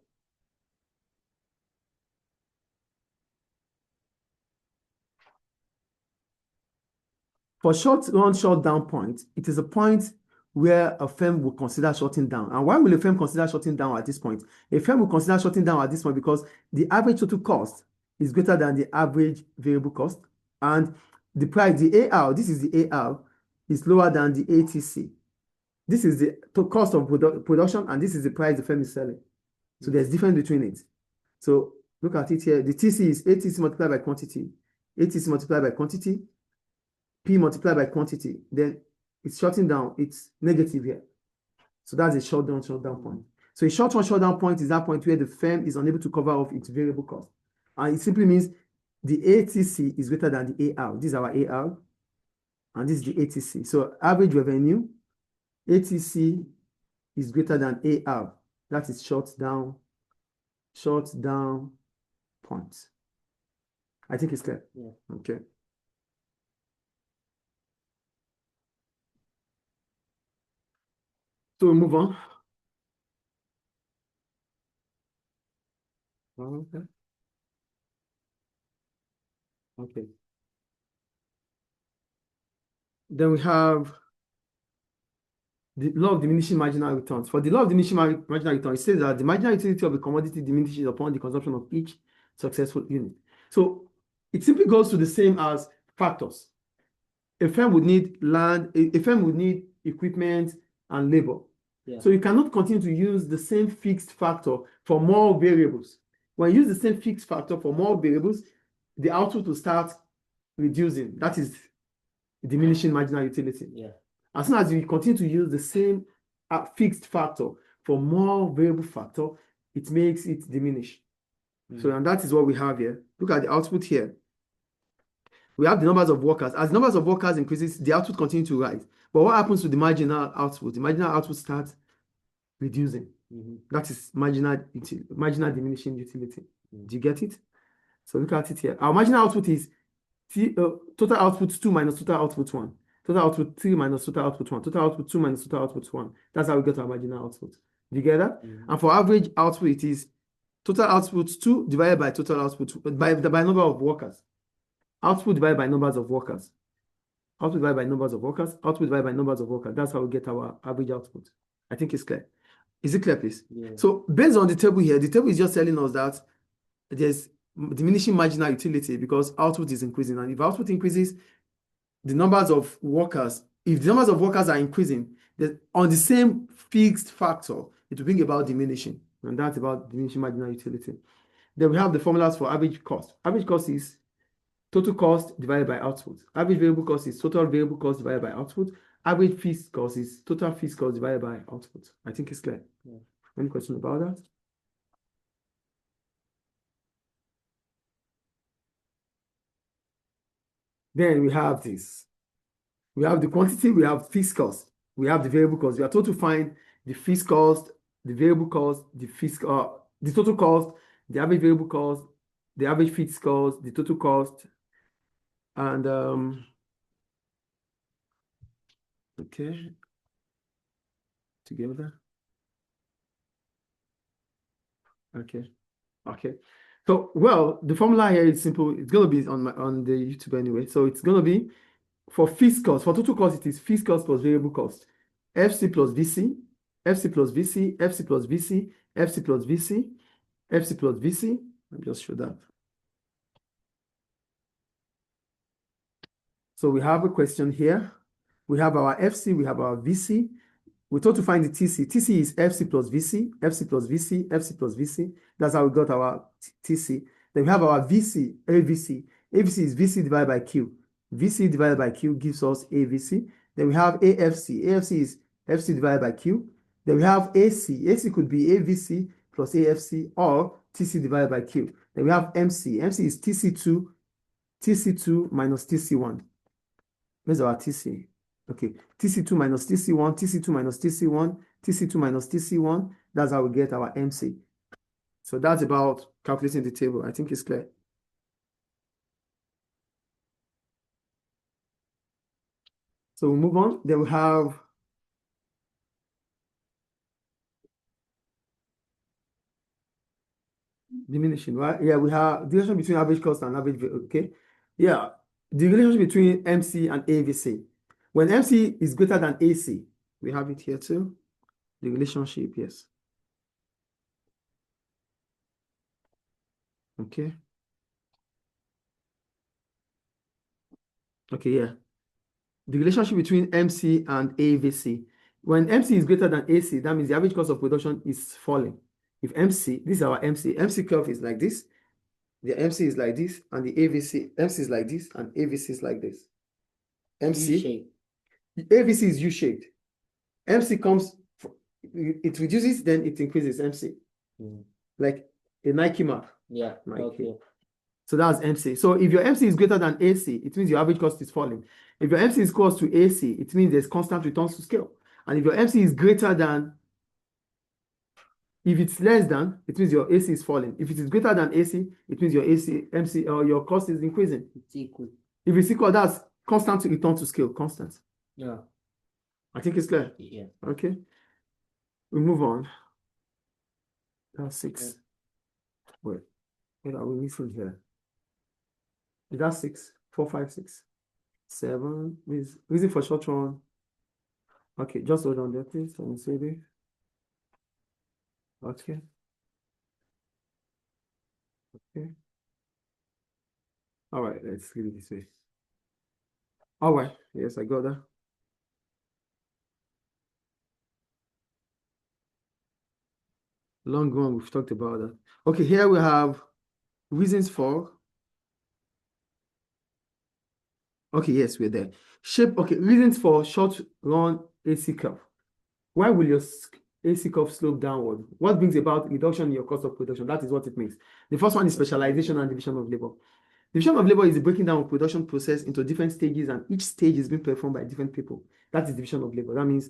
For short run, short down point, it is a point where a firm will consider shorting down. And why will a firm consider shorting down at this point? A firm will consider shorting down at this point because the average total cost is greater than the average variable cost. And the price, the AR, this is the AR, is lower than the ATC. This is the cost of production, and this is the price the firm is selling. So there's difference between it. So look at it here. The TC is ATC multiplied by quantity. ATC multiplied by quantity. P multiplied by quantity. Then it's shorting down. It's negative here. So that's a short down point. So a short down point is that point where the firm is unable to cover off its variable cost. And it simply means the ATC is greater than the AR. This is our AR. And this is the ATC. So average revenue, ATC is greater than AR. That is short down point. I think it's clear. Yeah. Okay. So we move on. Okay. Okay. Then we have the law of diminishing marginal returns. For the law of diminishing marginal returns, it says that the marginal utility of a commodity diminishes upon the consumption of each successful unit. So it simply goes to the same as factors. A firm would need land, a firm would need equipment and labor. Yeah. So you cannot continue to use the same fixed factor for more variables. When you use the same fixed factor for more variables, the output will start reducing. That is diminishing marginal utility. Yeah. As soon as you continue to use the same fixed factor for more variable factor, it makes it diminish. So, and that is what we have here. Look at the output here. We have the numbers of workers. As the numbers of workers increases, the output continues to rise. But what happens to the marginal output? The marginal output starts reducing. That is marginal diminishing utility. Do you get it? So look at it here. Our marginal output is total output 2 minus total output 1. Total output 3 minus total output 1. Total output 2 minus total output 1. That's how we get our marginal output. Do you get that? And for average output, it is total output 2 divided by total output by number of workers. Output divided by numbers of workers. Output divided by numbers of workers. Output divided by numbers of workers. That's how we get our average output. I think it's clear. Is it clear, please? Yeah. So based on the table here, the table is just telling us that there's diminishing marginal utility because output is increasing. And if output increases, the numbers of workers, if the numbers of workers are increasing, on the same fixed factor, it will bring about diminishing. And that's about diminishing marginal utility. Then we have the formulas for average cost. Average cost is total cost divided by output. Average variable cost is total variable cost divided by output. Average fixed cost is total fixed cost divided by output. I think it's clear. Yeah. Any question about that? Then we have this. We have the quantity, we have fixed cost, we have the variable cost. We are told to find the fixed cost, the variable cost, the total cost, the average variable cost, the average fixed cost, the total cost, and okay, together. Okay. So, well, the formula here is simple. It's going to be on the YouTube anyway. So it's going to be for fixed cost. For total cost, it is fixed cost plus variable cost. FC plus VC, FC plus VC, FC plus VC, FC plus VC, FC plus VC. Let me just show that. So we have a question here. We have our FC, we have our VC. We're told to find the TC. TC is FC plus VC, FC plus VC, FC plus VC. That's how we got our TC. Then we have our VC, AVC. AVC is VC divided by Q. VC divided by Q gives us AVC. Then we have AFC. AFC is FC divided by Q. Then we have AC. AC could be AVC plus AFC or TC divided by Q. Then we have MC. MC is TC2 minus TC1. Where's our TC? Okay, TC2 minus TC1, TC2 minus TC1, TC2 minus TC1. That's how we get our MC. So that's about calculating the table. I think it's clear. So we move on. Then we have diminishing, right? Yeah, we have the relation between average cost and average, okay? Yeah, the relationship between MC and AVC. When MC is greater than AC, we have it here too. The relationship, yes. Okay. Okay, yeah. The relationship between MC and AVC. When MC is greater than AC, that means the average cost of production is falling. If MC, this is our MC curve is like this, the MC is like this, and the AVC, MC is like this, and AVC is like this. MC, AVC is U-shaped. MC comes, it reduces, then it increases MC. Like a Nike mark. Yeah, Nike. okay. So that's MC. So if your MC is greater than AC, it means your average cost is falling. If your MC is close to AC, it means there's constant returns to scale. And if your MC is greater than, if it's less than, it means your AC is falling. If it is greater than AC, it means your MC or your cost is increasing. It's equal. If it's equal, that's constant return to scale, constant. Yeah. I think it's clear. Yeah. Okay. We move on. That's 6. Yeah. Wait, what are we missing here? Is that 6? 4, 5, 6, 7. Reason for short run. Okay, just hold on there, please. Let me save it. Okay. Okay. All right, let's leave it this way. All right, yes, I got that. Long run, we've talked about that. Okay, here we have reasons for. Okay, yes, we're there. Shape, okay, reasons for short run AC curve. Why will your AC curve slope downward? What brings about reduction in your cost of production? That is what it means. The first one is specialization and division of labor. Division of labor is the breaking down of production process into different stages, and each stage is being performed by different people. That is division of labor. That means,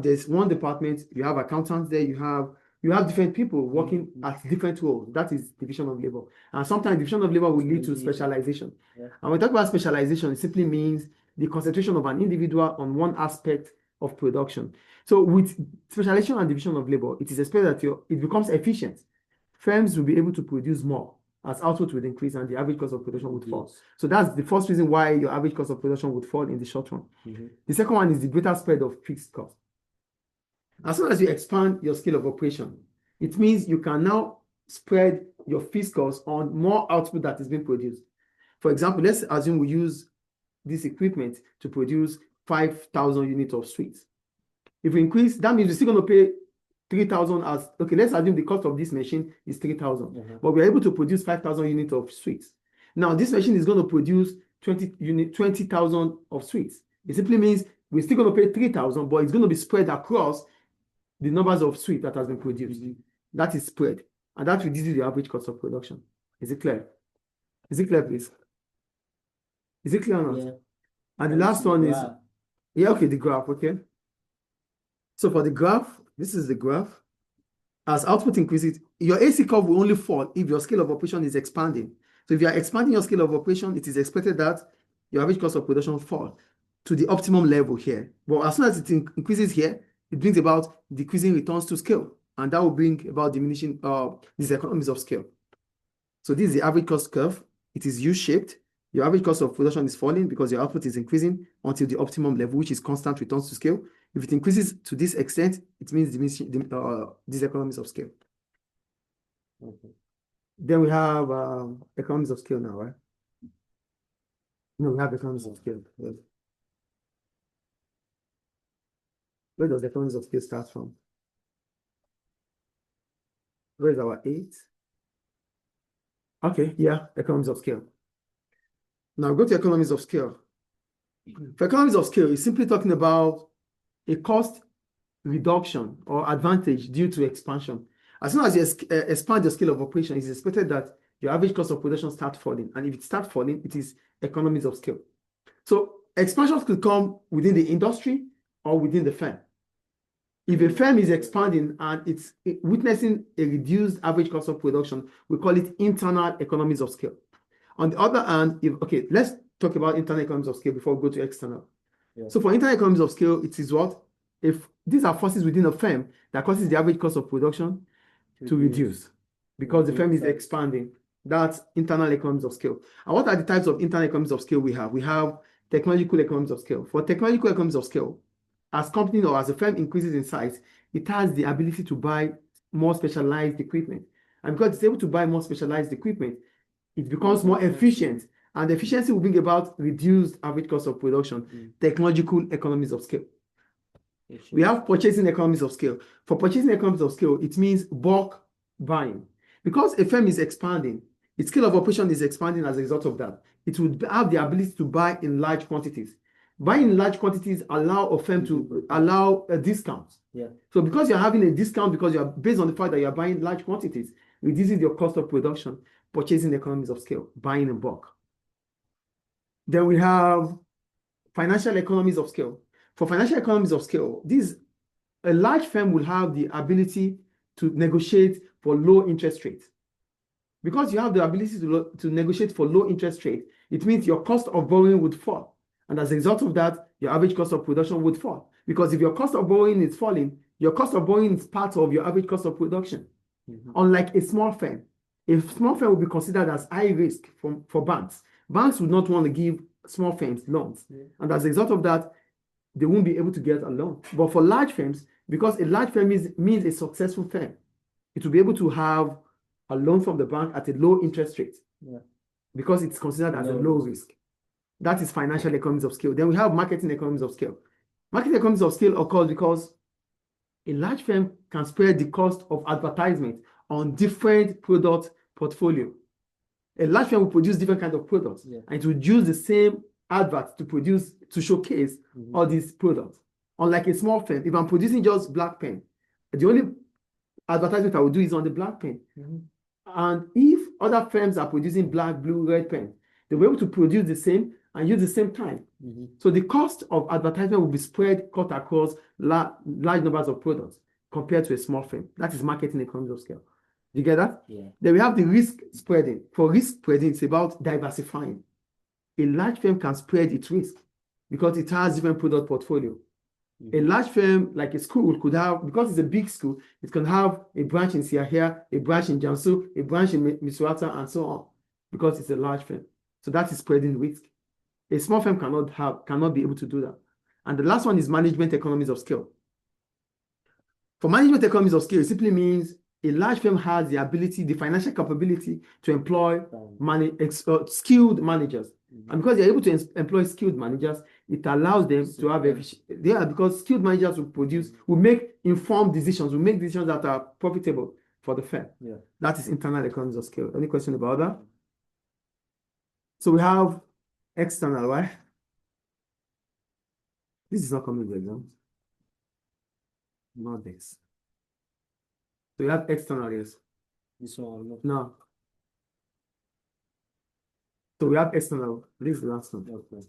there's one department, you have accountants there, you have different people working at different roles. That is division of labor. And sometimes division of labor will lead to specialization. Yeah. And when we talk about specialization, it simply means the concentration of an individual on one aspect of production. So with specialization and division of labor, it is expected that it becomes efficient. Firms will be able to produce more as output would increase and the average cost of production would fall. So that's the first reason why your average cost of production would fall in the short run. The second one is the greater spread of fixed costs. As soon as you expand your scale of operation, it means you can now spread your fixed costs on more output that is being produced. For example, let's assume we use this equipment to produce 5,000 units of sweets. If we increase, that means we're still going to pay 3,000 as, okay, let's assume the cost of this machine is 3,000, but we're able to produce 5,000 units of sweets. Now, this machine is going to produce 20,000 of sweets. It simply means we're still going to pay 3,000, but it's going to be spread across the numbers of sweets that has been produced. That is spread, and that reduces the average cost of production. Is it clear? Is it clear, please? Is it clear or not? Yeah. And the last one is, Graph. yeah, okay, the graph, okay. So for the graph, this is the graph. As output increases, your AC curve will only fall if your scale of operation is expanding. So if you are expanding your scale of operation, it is expected that your average cost of production fall to the optimum level here. But as soon as it increases here, it brings about decreasing returns to scale, and that will bring about diminishing these economies of scale. So this is the average cost curve. It is U-shaped. Your average cost of production is falling because your output is increasing until the optimum level, which is constant returns to scale. If it increases to this extent, it means diminishing these economies of scale. Then we have economies of scale now, right? No, we have economies of scale. Where does economies of scale start from? Where is our 8? Okay, yeah, economies of scale. Now go to economies of scale. For economies of scale, it's simply talking about a cost reduction or advantage due to expansion. As soon as you expand your scale of operation, it's expected that your average cost of production starts falling. And if it starts falling, it is economies of scale. So expansions could come within the industry or within the firm. If a firm is expanding and it's witnessing a reduced average cost of production, we call it internal economies of scale. On the other hand, let's talk about internal economies of scale before we go to external. Yeah. So for internal economies of scale, it is what? If these are forces within a firm that causes the average cost of production to reduce because the firm is expanding. That's internal economies of scale. And what are the types of internal economies of scale we have? We have technological economies of scale. For technological economies of scale, as company or as a firm increases in size, it has the ability to buy more specialized equipment. And because it's able to buy more specialized equipment, it becomes more efficient. And efficiency will bring about reduced average cost of production, technological economies of scale. We have purchasing economies of scale. For purchasing economies of scale, it means bulk buying. Because a firm is expanding, its scale of operation is expanding as a result of that. It would have the ability to buy in large quantities. Buying in large quantities allow a firm to allow a discount. Yeah. So because you're having a discount because you're based on the fact that you're buying large quantities, reduces your cost of production, purchasing economies of scale, buying in bulk. Then we have financial economies of scale. For financial economies of scale, a large firm will have the ability to negotiate for low interest rates. Because you have the ability to negotiate for low interest rate, it means your cost of borrowing would fall. And as a result of that, your average cost of production would fall. Because if your cost of borrowing is falling, your cost of borrowing is part of your average cost of production. Unlike a small firm. A small firm will be considered as high risk for banks. Banks would not want to give small firms loans. And as a result of that, they won't be able to get a loan. But for large firms, because a large firm means a successful firm, it will be able to have a loan from the bank at a low interest rate. Because it's considered as a low risk. That is financial economies of scale. Then we have marketing economies of scale. Marketing economies of scale occurs because A large firm can spread the cost of advertisement on different product portfolio. A large firm will produce different kinds of products, Yeah. and it will use the same advert to showcase all these products. Unlike a small firm, if I'm producing just black pen, the only advertisement I will do is on the black pen. And if other firms are producing black, blue, red pen, they'll be able to produce the same and use the same time. So the cost of advertisement will be cut across large numbers of products compared to a small firm. That is marketing economies of scale. You get that? Yeah. Then we have the risk spreading. For risk spreading, it's about diversifying. A large firm can spread its risk because it has different product portfolio. A large firm like a school could have, because it's a big school, it can have a branch in Siahia, a branch in Jiangsu, a branch in Misrata, and so on, because it's a large firm. So that is spreading risk. A small firm cannot be able to do that. And the last one is management economies of scale. For management economies of scale, it simply means a large firm has the ability, the financial capability to employ skilled managers. And because they're able to employ skilled managers, it allows them to have because skilled managers will make informed decisions, will make decisions that are profitable for the firm. Yeah. That is internal economies of scale. Any question about that? So we have external, right? This is not coming to the exam. Not this. So we have external, yes. This one. No. So we have external. This is the last one. Okay.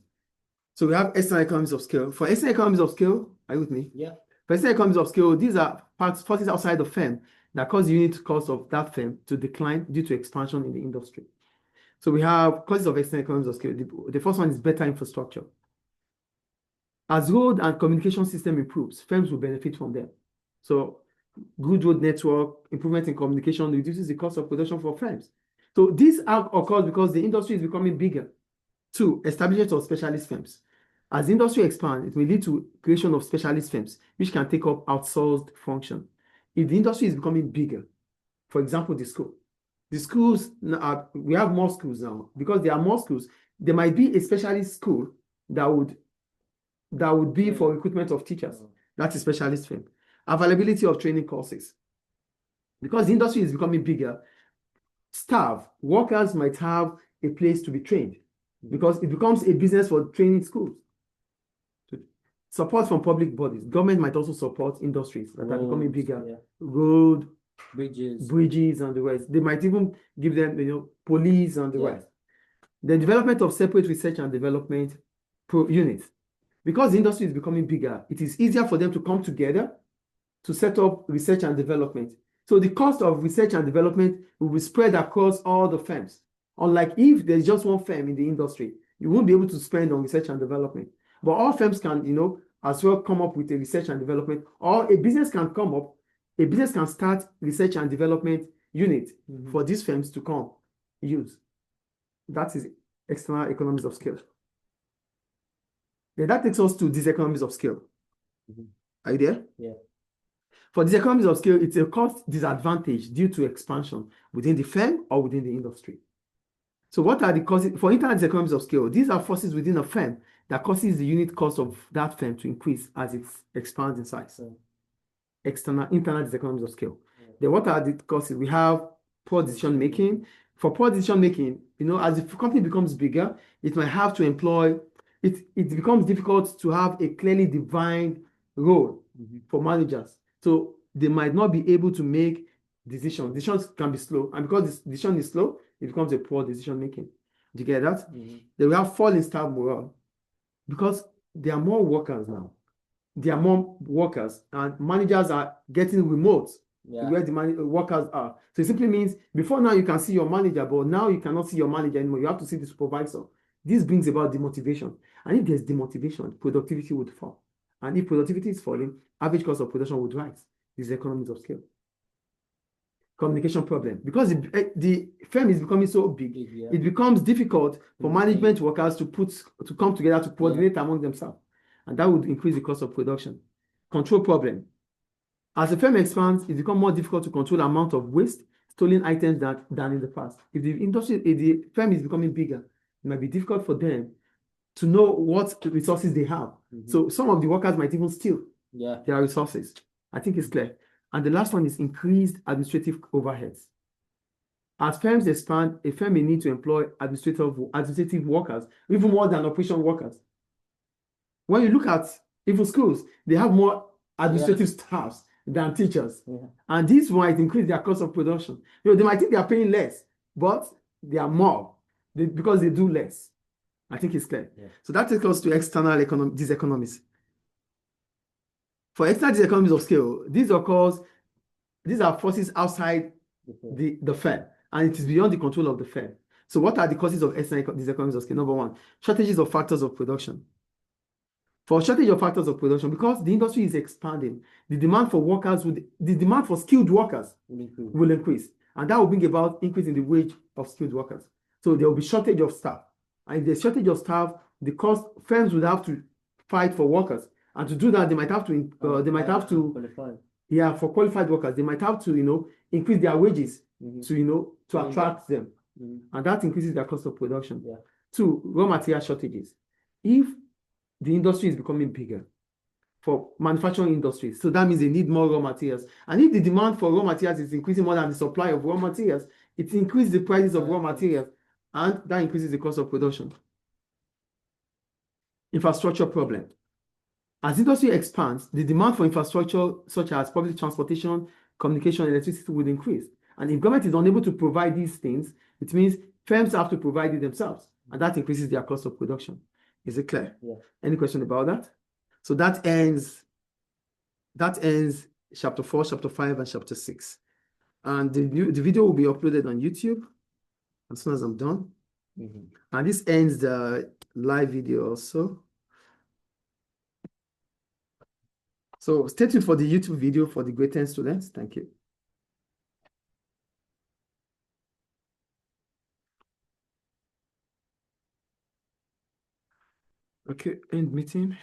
So we have external economies of scale. For external economies of scale, are you with me? Yeah. For external economies of scale, these are forces outside the firm that cause the unit cost of that firm to decline due to expansion in the industry. So we have causes of external economies of scale. The first one is better infrastructure. As road and communication system improves, firms will benefit from them. So good road network, improvement in communication reduces the cost of production for firms. So this occurs because the industry is becoming bigger. 2, establishment of specialist firms. As the industry expands, it will lead to creation of specialist firms, which can take up outsourced function. If the industry is becoming bigger, for example, the schools, we have more schools now. Because there are more schools, there might be a specialist school that would be for recruitment of teachers. That's a specialist firm. Availability of training courses. Because the industry is becoming bigger, workers might have a place to be trained because it becomes a business for training schools. Support from public bodies. Government might also support industries that are becoming bigger. Yeah. Road, bridges, and the rest. They might even give them, police and the Yeah. rest. The development of separate research and development units. Because the industry is becoming bigger, it is easier for them to come together to set up research and development. So the cost of research and development will be spread across all the firms. Unlike if there's just one firm in the industry, you won't be able to spend on research and development. But all firms can, as well come up with a research and development, or a business can start research and development unit for these firms to come use. That is external economies of scale. Then that takes us to diseconomies of scale. Are you there? Yeah. For diseconomies of scale, it's a cost disadvantage due to expansion within the firm or within the industry. So what are the causes? For internal diseconomies of scale, these are forces within a firm that causes the unit cost of that firm to increase as it expands in size. Internal diseconomies of scale. Then what are the causes? We have poor decision making. For poor decision making, as the company becomes bigger, it might have to employ, it becomes difficult to have a clearly defined role for managers. So they might not be able to make decisions. Decisions can be slow. And because the decision is slow, it becomes a poor decision making. Do you get that? Then we have fall in staff morale. Because there are more workers now. There are more workers and managers are getting remote where the workers are. So it simply means before now you can see your manager, but now you cannot see your manager anymore. You have to see the supervisor. This brings about demotivation. And if there's demotivation, productivity would fall. And if productivity is falling, average cost of production would rise. These economies of scale. Communication problem. Because the firm is becoming so big, it becomes difficult for management workers to come together to coordinate among themselves. And that would increase the cost of production. Control problem. As the firm expands, it becomes more difficult to control the amount of waste, stolen items than in the past. If the firm is becoming bigger, it might be difficult for them to know what resources they have. So some of the workers might even steal their resources. I think it's clear. And the last one is increased administrative overheads. As firms expand, a firm may need to employ administrative workers, even more than operation workers. When you look at even schools, they have more administrative staffs than teachers. And this might increase their cost of production. They might think they are paying less, but they are more because they do less. I think it's clear. So that takes us to external diseconomies. For external diseconomies of scale, these are forces outside the firm, and it is beyond the control of the firm. So what are the causes of external diseconomies of scale? Number one, shortages of factors of production. For shortage of factors of production, because the industry is expanding, the demand for skilled workers will increase. And that will bring about increase in the wage of skilled workers. So there will be shortage of staff. And if there's shortage of staff, firms would have to fight for workers. And to do that, they might have to for qualified workers, they might have to, increase their wages to attract them. And that increases their cost of production. Two, raw material shortages. If the industry is becoming bigger for manufacturing industries, so that means they need more raw materials. And if the demand for raw materials is increasing more than the supply of raw materials, it increases the prices of raw materials, and that increases the cost of production. Infrastructure problem. As industry expands, the demand for infrastructure such as public transportation, communication, and electricity will increase. And if government is unable to provide these things, it means firms have to provide it themselves, and that increases their cost of production. Is it clear? Any question about that? So that ends chapter 4, chapter 5, and chapter 6. And the video will be uploaded on YouTube as soon as I'm done. And this ends the live video also. So stay tuned for the YouTube video for the grade 10 students. Thank you. Okay, end meeting.